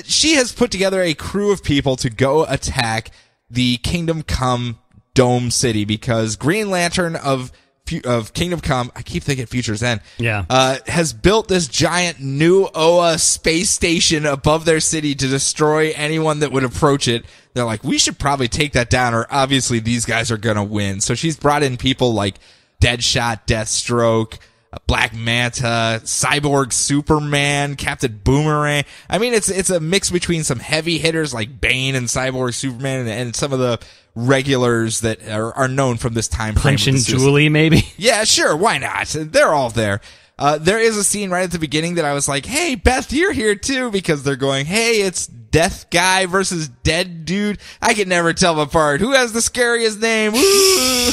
She has put together a crew of people to go attack the Kingdom Come Dome City because Green Lantern of Kingdom Come, I keep thinking Future's End, has built this giant Nooooooo space station above their city to destroy anyone that would approach it. They're like, we should probably take that down, or obviously these guys are gonna win. So she's brought in people like Deadshot, Deathstroke, Black Manta, Cyborg Superman, Captain Boomerang. I mean, it's a mix between some heavy hitters like Bane and Cyborg Superman and some of the regulars that are known from this time frame. Punch and Julie, maybe? Yeah, sure. Why not? They're all there. There is a scene right at the beginning that I was like, hey, Beth, you're here too, because they're going, hey, it's Death Guy versus Dead Dude. I can never tell them apart. Who has the scariest name? Woo!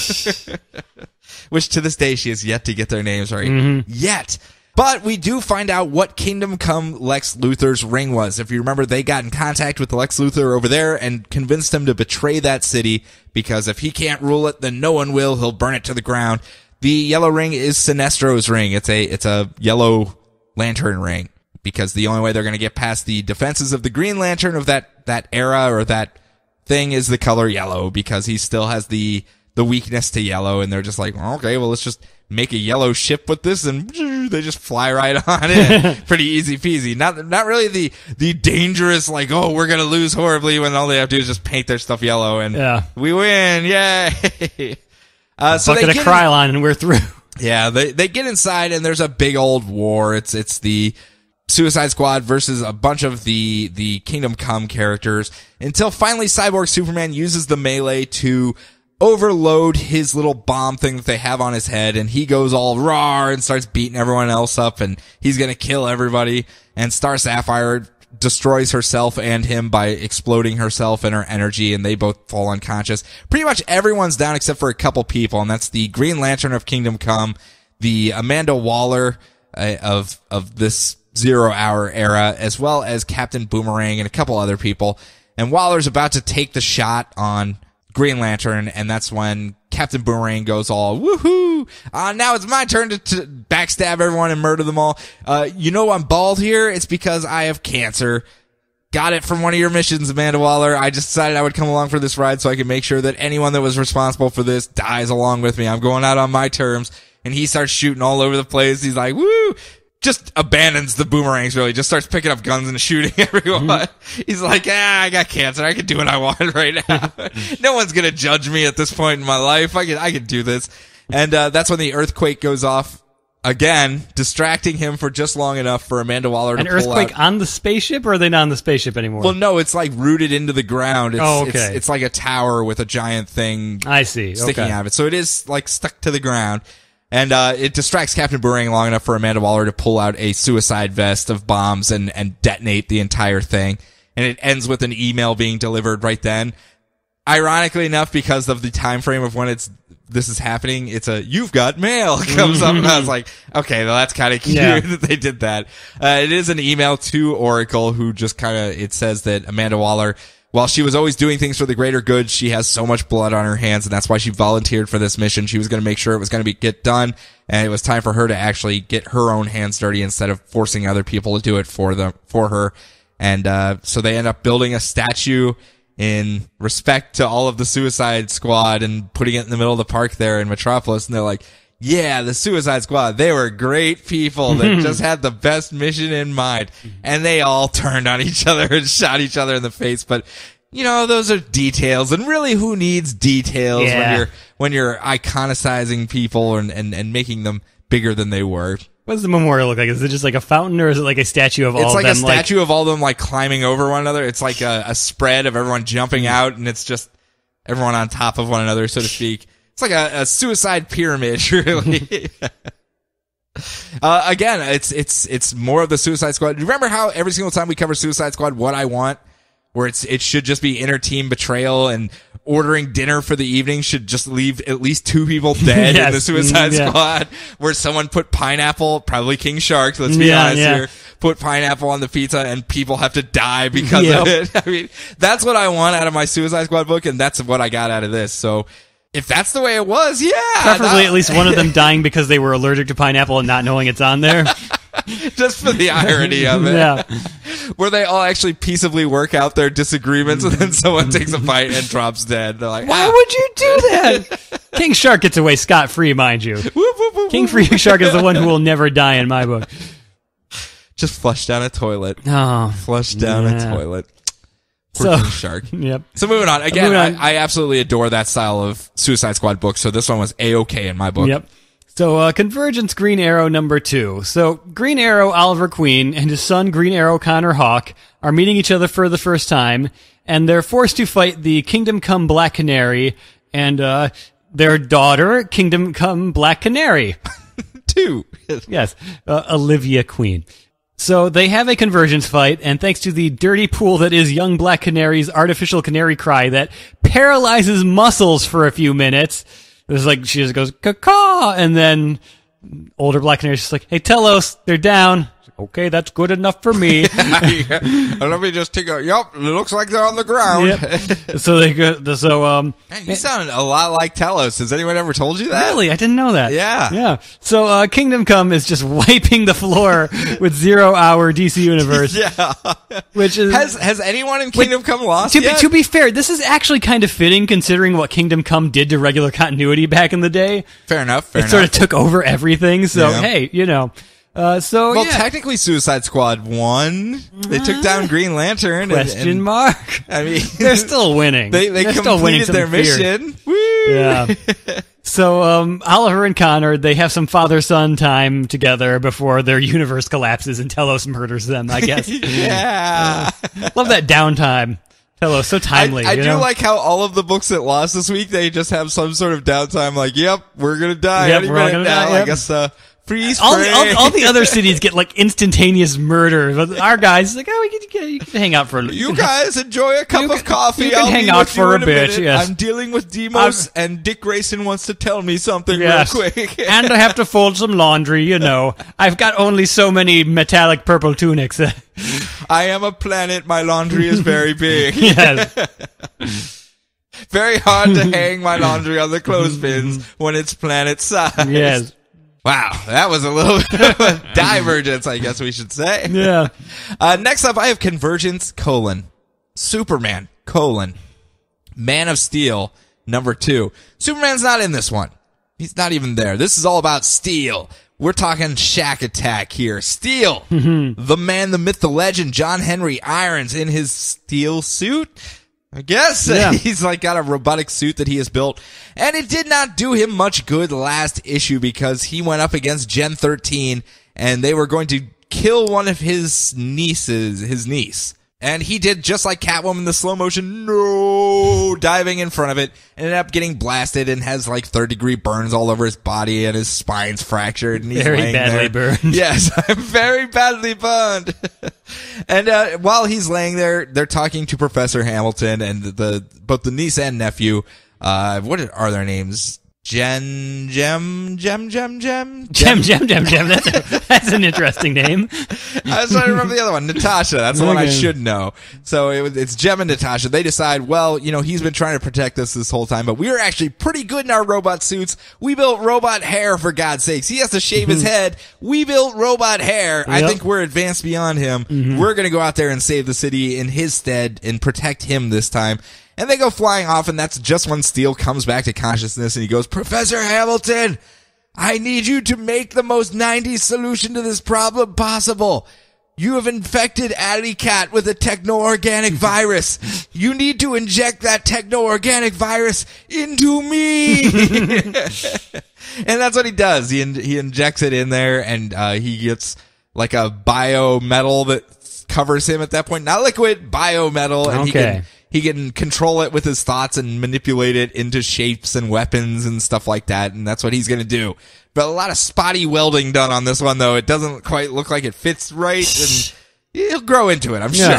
Which to this day, she has yet to get their names right. Mm-hmm. Yet. But we do find out what Kingdom Come Lex Luthor's ring was. If you remember, they got in contact with Lex Luthor over there and convinced him to betray that city, because if he can't rule it, then no one will. He'll burn it to the ground. The yellow ring is Sinestro's ring. It's a yellow lantern ring, because the only way they're going to get past the defenses of the Green Lantern of that era or that thing is the color yellow, because he still has the weakness to yellow, and they're just like, okay, well, let's just make a yellow ship with this, and they just fly right on it. Pretty easy peasy. Not really the dangerous, like, oh, we're gonna lose horribly, when all they have to do is just paint their stuff yellow, and we win, yay! So bucket of Krylon, and we're through. Yeah, they get inside, and there's a big old war. It's the Suicide Squad versus a bunch of the Kingdom Come characters, until finally Cyborg Superman uses the melee to overload his little bomb thing that they have on his head, and he goes all raw and starts beating everyone else up, and he's gonna kill everybody. And Star Sapphire destroys herself and him by exploding herself and her energy, and they both fall unconscious. Pretty much everyone's down except for a couple people, and that's the Green Lantern of Kingdom Come, the Amanda Waller of this 0 Hour era, as well as Captain Boomerang and a couple other people. And Waller's about to take the shot on Green Lantern, and that's when Captain Boomerang goes all, woohoo! Now it's my turn to backstab everyone and murder them all. You know I'm bald here? It's because I have cancer. Got it from one of your missions, Amanda Waller. I just decided I would come along for this ride so I could make sure that anyone that was responsible for this dies along with me. I'm going out on my terms. And he starts shooting all over the place. He's like, woo! Just abandons the boomerangs, really. Just starts picking up guns and shooting everyone. Mm-hmm. He's like, I got cancer. I can do what I want right now. No one's going to judge me at this point in my life. I can do this. And that's when the earthquake goes off again, distracting him for just long enough for Amanda Waller to An pull earthquake out. on the spaceship, or are they not on the spaceship anymore? Well, no, it's like rooted into the ground. It's, okay. It's like a tower with a giant thing I see. sticking Okay. out of it. So it is like stuck to the ground. And it distracts Captain Boomerang long enough for Amanda Waller to pull out a suicide vest of bombs and detonate the entire thing. And it ends with an email being delivered right then. Ironically enough, because of the time frame of when this is happening, it's a "you've got mail" comes up, and I was like, okay, well, that's kind of cute that they did that. It is an email to Oracle, who just it says that Amanda Waller, while she was always doing things for the greater good, she has so much blood on her hands, and that's why she volunteered for this mission. She was going to make sure it was going to get done, and it was time for her to actually get her own hands dirty instead of forcing other people to do it for her. And so they end up building a statue in respect to all of the Suicide Squad and putting it in the middle of the park there in Metropolis. And they're like, yeah, the Suicide Squad, they were great people that just had the best mission in mind. And they all turned on each other and shot each other in the face. But, those are details. And really, who needs details when you're iconicizing people and making them bigger than they were? What does the memorial look like? Is it just like a fountain, or is it like a statue of all of them? It's like a statue of all of them, like climbing over one another. It's like a spread of everyone jumping out, and it's just everyone on top of one another, so to speak. It's like a suicide pyramid, really. Again, it's more of the Suicide Squad. Do you remember how every single time we cover Suicide Squad, what I want, where it should just be inter-team betrayal, and ordering dinner for the evening should just leave at least 2 people dead in the Suicide Squad, where someone put pineapple, probably King Shark, let's be honest here, put pineapple on the pizza and people have to die because of it. I mean, that's what I want out of my Suicide Squad book, and that's what I got out of this. So if that's the way it was, preferably at least one of them dying because they were allergic to pineapple and not knowing it's on there. Just for the irony of it. Where they all actually peaceably work out their disagreements, and then someone takes a bite and drops dead. They're like, why would you do that? King Shark gets away scot-free, mind you. King Shark is the one who will never die in my book. Just flush down a toilet. Flush down a toilet. Poor King Shark. So moving on. Again, I absolutely adore that style of Suicide Squad book, so this one was A-okay in my book. So, Convergence Green Arrow number 2. So, Green Arrow Oliver Queen and his son Green Arrow Connor Hawke are meeting each other for the first time, and they're forced to fight the Kingdom Come Black Canary and their daughter, Kingdom Come Black Canary. 2. Yes, Olivia Queen. So they have a convergence fight, and thanks to the dirty pool that is young Black Canary's artificial canary cry that paralyzes muscles for a few minutes, it's like she just goes caw, and then older Black Canary's just like, "Hey, Telos, they're down." Okay, that's good enough for me. Let me just take a. Yep, it looks like they're on the ground. So they go. So Man, you sound a lot like Telos. Has anyone ever told you that? Really, I didn't know that. Yeah. So Kingdom Come is just wiping the floor with 0 Hour DC Universe. Which is has anyone in Kingdom Come lost yet? To be fair, this is actually kind of fitting considering what Kingdom Come did to regular continuity back in the day. Fair enough. It sort of took over everything. So hey, technically Suicide Squad won. They took down Green Lantern. Question mark. I mean, they're still winning. They're still winning completed their mission. Woo! Yeah. So Oliver and Connor, they have some father-son time together before their universe collapses and Telos murders them, I guess. Love that downtime. Telos, so timely. I do like how all of the books that lost this week, they just have some sort of downtime like, yep, we're going to die any minute now. I guess freeze all the other cities get like instantaneous murder. But our guys like, you can hang out for a little. You guys enjoy a cup of coffee. You can hang out for a bit. Yes. I'm dealing with Demos, and Dick Grayson wants to tell me something real quick. And I have to fold some laundry. I've got only so many metallic purple tunics. I am a planet. My laundry is very big. Yes. Very hard to hang my laundry on the clothespins when it's planet size. Yes. Wow, that was a little bit of a divergence, I guess we should say. Yeah. Next up, I have Convergence, Superman, Man of Steel, number 2. Superman's not in this one. He's not even there. This is all about Steel. We're talking Shack Attack here. Steel, the man, the myth, the legend, John Henry Irons in his steel suit. I guess. Yeah. He's like got a robotic suit that he has built. And it did not do him much good last issue because he went up against Gen 13 and they were going to kill one of his niece. And he did just like Catwoman, the slow motion, diving in front of it, ended up getting blasted and has like 3rd-degree burns all over his body and his spine's fractured. And he's Very laying badly there. burned. Yes, I'm very badly burned. And while he's laying there, they're talking to Professor Hamilton and both the niece and nephew. What are their names? Jem. That's an interesting name. I was trying to remember the other one. Natasha. That's the one I should know. So it's Jem and Natasha. They decide, well, he's been trying to protect us this whole time, but we were actually pretty good in our robot suits. We built robot hair, for God's sakes. He has to shave his head. We built robot hair. Yep. I think we're advanced beyond him. Mm-hmm. We're going to go out there and save the city in his stead and protect him this time. And they go flying off, and that's just when Steel comes back to consciousness, and he goes, Professor Hamilton, I need you to make the most 90s solution to this problem possible. You have infected Alley Cat with a techno-organic virus. You need to inject that techno-organic virus into me. And that's what he does. He injects it in there, and he gets like a bio-metal that covers him at that point. Not liquid, bio-metal, and he can control it with his thoughts and manipulate it into shapes and weapons and stuff like that, and that's what he's going to do. But a lot of spotty welding done on this one, though. It doesn't quite look like it fits right, and he'll grow into it, I'm sure.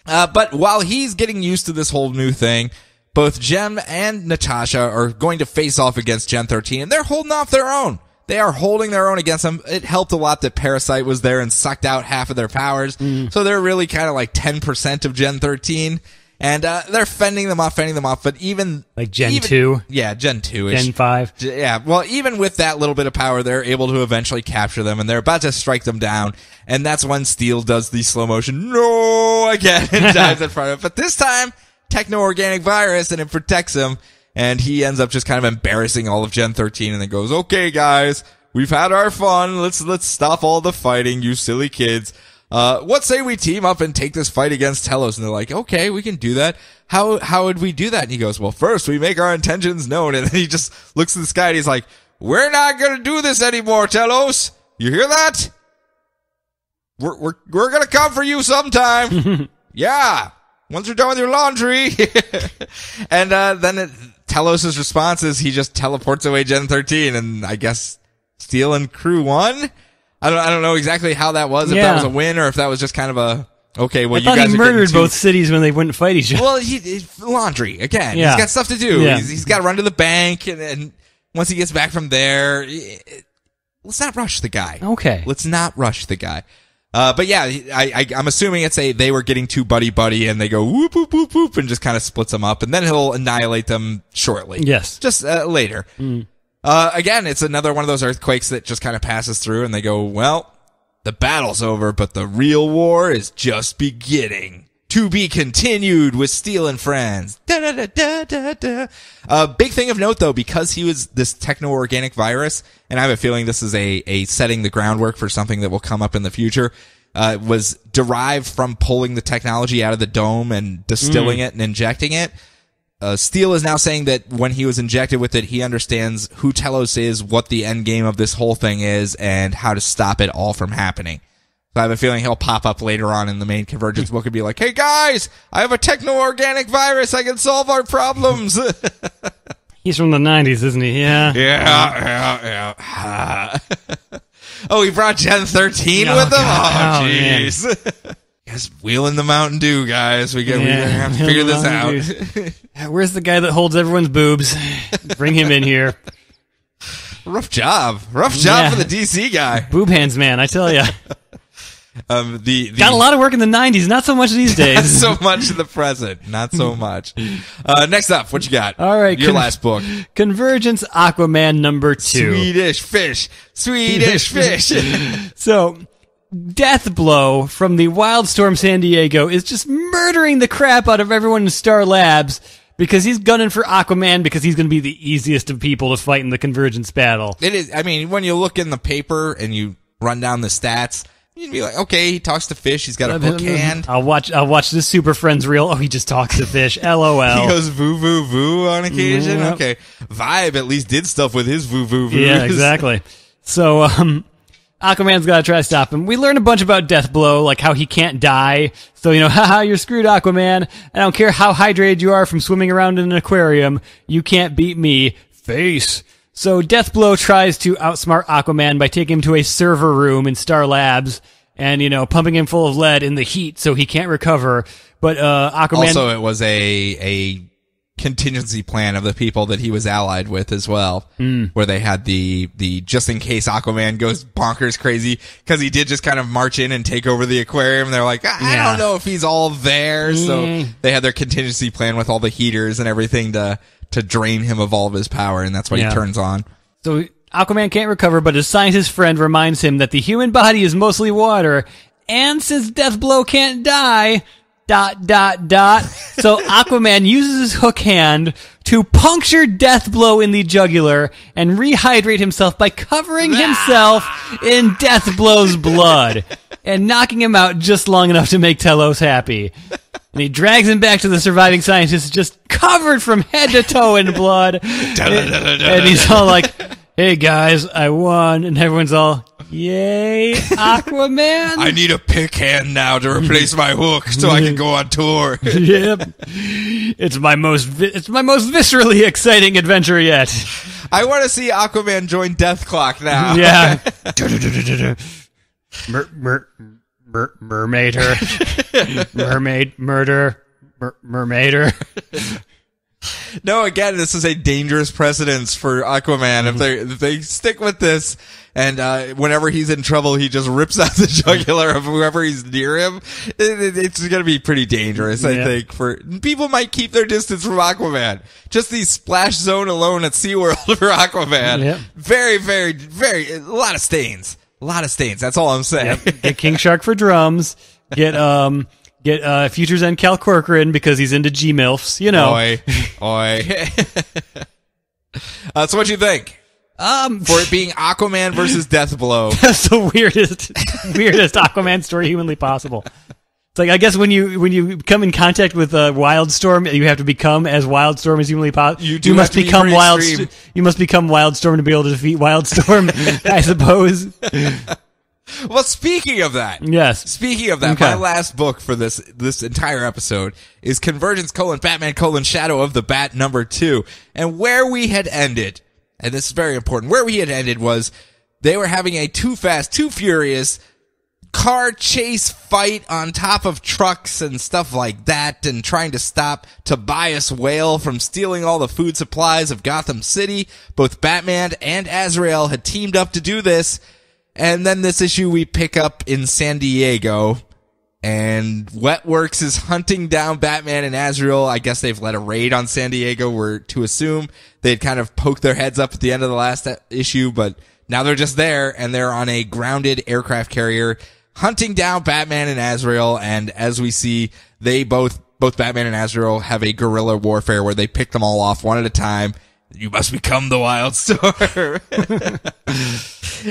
But while he's getting used to this whole new thing, both Jem and Natasha are going to face off against Gen 13, and they're holding off their own. They are holding their own against them. It helped a lot that Parasite was there and sucked out half of their powers. So they're really kind of like 10% of Gen 13. And they're fending them off. But even... Like Gen 2? Yeah, Gen 2-ish. Gen 5? Yeah, well, even with that little bit of power, they're able to eventually capture them, and they're about to strike them down. And that's when Steel does the slow motion, again, and dives in front of it. But this time, techno-organic virus, and it protects him. And he ends up just kind of embarrassing all of Gen 13 and then goes, okay, guys, we've had our fun. Let's stop all the fighting, you silly kids. What say we team up and take this fight against Telos? And they're like, okay, we can do that. How would we do that? And he goes, well, first we make our intentions known. And then he just looks at the sky and he's like, we're not going to do this anymore, Telos. You hear that? We're going to come for you sometime. Yeah. Once you're done with your laundry. And then Telos' response is he just teleports away Gen 13, and I guess Steel and crew won? I don't know exactly how that was, if that was a win or if that was just kind of a, okay, well, I thought he murdered both cities when they wouldn't fight each other. Well, laundry, again. Yeah. He's got stuff to do. Yeah. He's got to run to the bank, and once he gets back from there, let's not rush the guy. Okay. Let's not rush the guy. But yeah, I'm assuming they were getting too buddy, and they go whoop, whoop, whoop, whoop, and just kind of splits them up, and then he'll annihilate them shortly. Yes. Just, later. Again, it's another one of those earthquakes that just kind of passes through, and they go, well, the battle's over, but the real war is just beginning. To be continued with Steel and Friends. Big thing of note, though, because he was this techno-organic virus, and I have a feeling this is a setting the groundwork for something that will come up in the future, was derived from pulling the technology out of the dome and distilling it and injecting it. Steel is now saying that when he was injected with it, he understands who Telos is, what the end game of this whole thing is, and how to stop it all from happening. So I have a feeling he'll pop up later on in the main Convergence book and be like, hey guys, I have a techno-organic virus. I can solve our problems. He's from the 90s, isn't he? Yeah. Yeah. Oh, he brought Gen 13 with him? Oh, jeez. Just wheeling the Mountain Dew, guys. We're going to have to figure this out. Where's the guy that holds everyone's boobs? Bring him in here. Rough job for the DC guy. Boob hands, man, I tell ya. Got a lot of work in the 90s, not so much these days. Not so much in the present, not so much. Next up, what you got? All right, your last book. Convergence Aquaman number 2. Swedish fish. So, Deathblow from the Wildstorm San Diego is just murdering the crap out of everyone in Star Labs because he's gunning for Aquaman because he's going to be the easiest of people to fight in the Convergence battle. It is. I mean, when you look in the paper and you run down the stats, you'd be like, okay, he talks to fish. He's got a hook hand. I'll watch this Super Friends reel. Oh, he just talks to fish. LOL. He goes voo voo voo on occasion. Yep. Okay, Vibe at least did stuff with his voo voo voo. Yeah, exactly. So Aquaman's got to try to stop him. We learn a bunch about Deathblow, like how he can't die. So, haha, you're screwed, Aquaman. I don't care how hydrated you are from swimming around in an aquarium. You can't beat me. Face. So Deathblow tries to outsmart Aquaman by taking him to a server room in Star Labs and, pumping him full of lead in the heat so he can't recover. But Aquaman... Also, it was a contingency plan of the people that he was allied with as well, where they had the just in case Aquaman goes bonkers crazy, because he did just kind of march in and take over the aquarium. They're like, I don't know if he's all there. So they had their contingency plan with all the heaters and everything to drain him of all of his power, and that's what he turns on. So Aquaman can't recover, but his scientist friend reminds him that the human body is mostly water, and since Deathblow can't die... ... So Aquaman uses his hook hand to puncture Deathblow in the jugular and rehydrate himself by covering himself in Deathblow's blood and knocking him out just long enough to make Telos happy. And he drags him back to the surviving scientist, just covered from head to toe in blood. And he's all like, hey guys, I won. And everyone's all, yay, Aquaman. I need a pick hand now to replace my hook so I can go on tour. Yep. It's my most viscerally exciting adventure yet. I want to see Aquaman join Death Clock now. Yeah. Mermaider. Mermaid murder. Mermaider. No, again, this is a dangerous precedence for Aquaman. If they stick with this, and whenever he's in trouble, he just rips out the jugular of whoever he's near him, it's going to be pretty dangerous, I think. People might keep their distance from Aquaman. Just the splash zone alone at SeaWorld for Aquaman. Yep. Very, very, very, a lot of stains. A lot of stains. That's all I'm saying. Yep. Get King Shark for drums. Get Futures End Cal Corcoran because he's into G-MILFs, Oi. So what you think? For it being Aquaman versus Deathblow. That's the weirdest Aquaman story humanly possible. It's like, I guess when you come in contact with Wildstorm, you have to become as Wildstorm as humanly possible. You must become Wildstorm to be able to defeat Wildstorm, I suppose. Well, speaking of that, my last book for this entire episode is Convergence: Batman: Shadow of the Bat #2. And where we had ended, and this is very important, where we had ended was they were having a Too Fast, Too Furious car chase fight on top of trucks and stuff like that, and trying to stop Tobias Whale from stealing all the food supplies of Gotham City. Both Batman and Azrael had teamed up to do this. And then this issue we pick up in San Diego, and Wetworks is hunting down Batman and Azrael. I guess they've led a raid on San Diego. We're to assume they'd kind of poked their heads up at the end of the last issue, but now they're just there, and they're on a grounded aircraft carrier hunting down Batman and Azrael. And as we see, they both Batman and Azrael have a guerrilla warfare where they pick them all off one at a time. You must become the Wildstorm.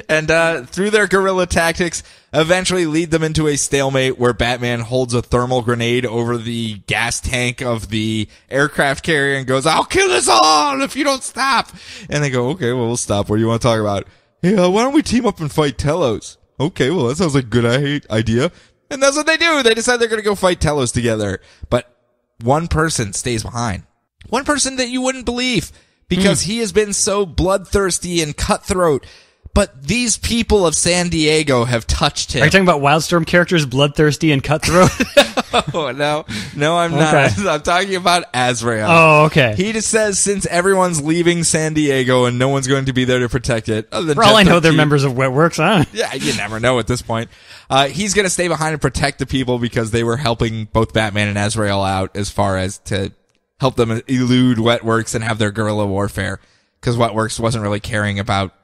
And through their guerrilla tactics, eventually lead them into a stalemate where Batman holds a thermal grenade over the gas tank of the aircraft carrier and goes, I'll kill us all if you don't stop. And they go, okay, well, we'll stop. What do you want to talk about? Hey, why don't we team up and fight Telos? Okay, well, that sounds like a good idea. And that's what they do. They decide they're going to go fight Telos together. But one person stays behind. One person that you wouldn't believe, because he has been so bloodthirsty and cutthroat. But these people of San Diego have touched him. Are you talking about Wildstorm characters, bloodthirsty and cutthroat? Oh, no, I'm not. I'm talking about Azrael. Oh, okay. He just says, since everyone's leaving San Diego and no one's going to be there to protect it. For all I know, they're members of Wetworks, huh? Yeah, you never know at this point. He's going to stay behind and protect the people because they were helping both Batman and Azrael out as far as to help them elude Wetworks and have their guerrilla warfare. Because Wetworks wasn't really caring about...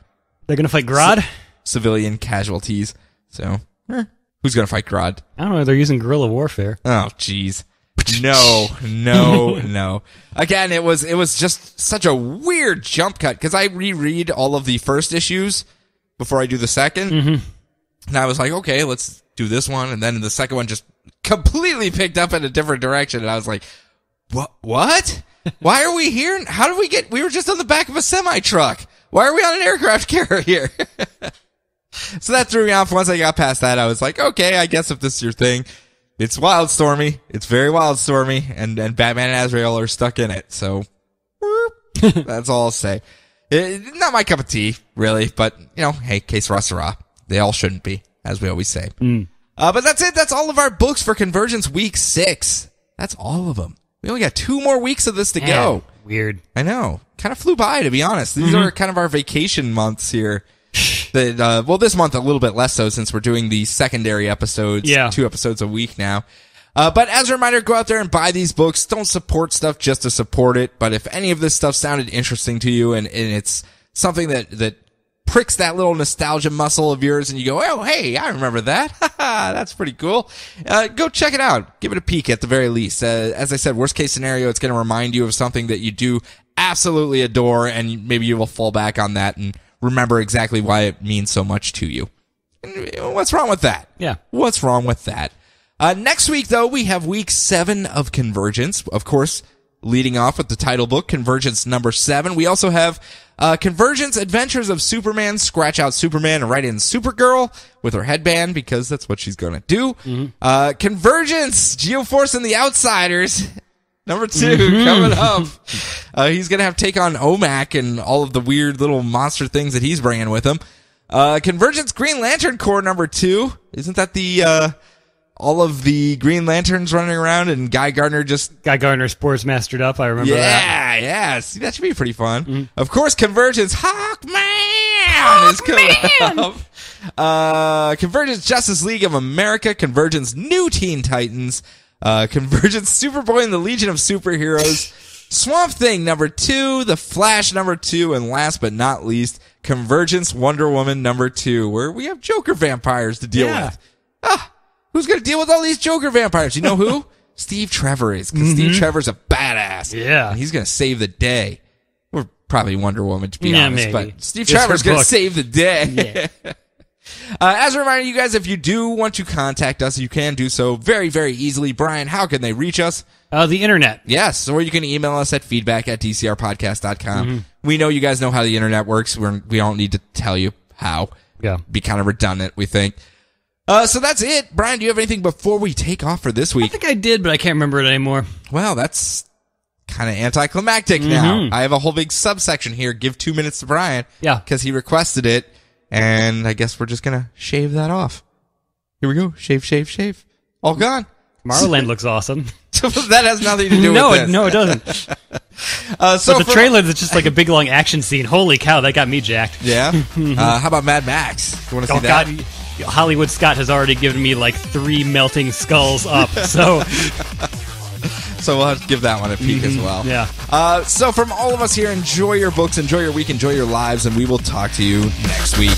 They're going to fight Grodd? Civilian casualties. So, who's going to fight Grodd? I don't know. They're using guerrilla warfare. Oh, jeez. No. Again, it was just such a weird jump cut, because I reread all of the first issues before I do the second. Mm-hmm. And I was like, okay, let's do this one. And then the second one just completely picked up in a different direction. And I was like, what? Why are we here? How did we were just on the back of a semi-truck. Why are we on an aircraft carrier? So that threw me off. Once I got past that, I was like, okay, I guess if this is your thing, it's Wildstormy. It's very Wildstormy, and Batman and Azrael are stuck in it. So that's all I'll say. Not my cup of tea, really, but, hey, que sera. They all shouldn't be, as we always say. But that's it. That's all of our books for Convergence Week 6. That's all of them. We only got 2 more weeks of this to go. Weird. I know. Kind of flew by, to be honest. These are kind of our vacation months here. This month a little bit less so since we're doing the secondary episodes. 2 episodes a week now. But as a reminder, go out there and buy these books. Don't support stuff just to support it. But if any of this stuff sounded interesting to you and it's something that pricks that little nostalgia muscle of yours and you go, oh, hey, I remember that. That's pretty cool. Go check it out. Give it a peek at the very least. As I said, worst case scenario, it's going to remind you of something that you do absolutely adore, and maybe you will fall back on that and remember exactly why it means so much to you. And what's wrong with that? Yeah. What's wrong with that? Next week, though, we have week 7 of Convergence. Of course, leading off with the title book, Convergence number 7. We also have Convergence Adventures of Superman, scratch out Superman and write in Supergirl with her headband because that's what she's going to do. Convergence, Geoforce and the Outsiders, number 2, coming up. He's going to have to take on OMAC and all of the weird little monster things that he's bringing with him. Convergence Green Lantern Corps number 2. Isn't that the all of the Green Lanterns running around and Guy Gardner Spores mastered up. I remember that. Yeah. See, that should be pretty fun. Of course, Convergence Hawkman is coming up. Convergence Justice League of America. Convergence New Teen Titans. Convergence Superboy and the Legion of Superheroes. Swamp Thing number 2. The Flash number 2. And last but not least, Convergence Wonder Woman number 2, where we have Joker vampires to deal with. Who's going to deal with all these Joker vampires? You know who? Steve Trevor is, because Steve Trevor's a badass. Yeah. And he's going to save the day. Or probably Wonder Woman, to be honest. Maybe. But Steve Trevor's going to save the day. Yeah. As a reminder, you guys, if you do want to contact us, you can do so very, very easily. Brian, how can they reach us? The internet. Yes, or you can email us at feedback@dcrpodcast.com. We know you guys know how the internet works. We don't need to tell you how. Yeah. Be kind of redundant, we think. So that's it. Brian, do you have anything before we take off for this week? I think I did, but I can't remember it anymore. Well, that's kind of anticlimactic now. I have a whole big subsection here. Give 2 minutes to Brian. Yeah. Because he requested it, and I guess we're just going to shave that off. Here we go. Shave, shave, shave. All gone. Tomorrowland looks awesome. That has nothing to do with this. No, it doesn't. But the trailer is just like a big long action scene. Holy cow, that got me jacked. Yeah? How about Mad Max? You want to see that? God. Hollywood Scott has already given me like 3 melting skulls up, so we'll have to give that one a peek as well. Yeah. So from all of us here, enjoy your books, enjoy your week, enjoy your lives, and we will talk to you next week.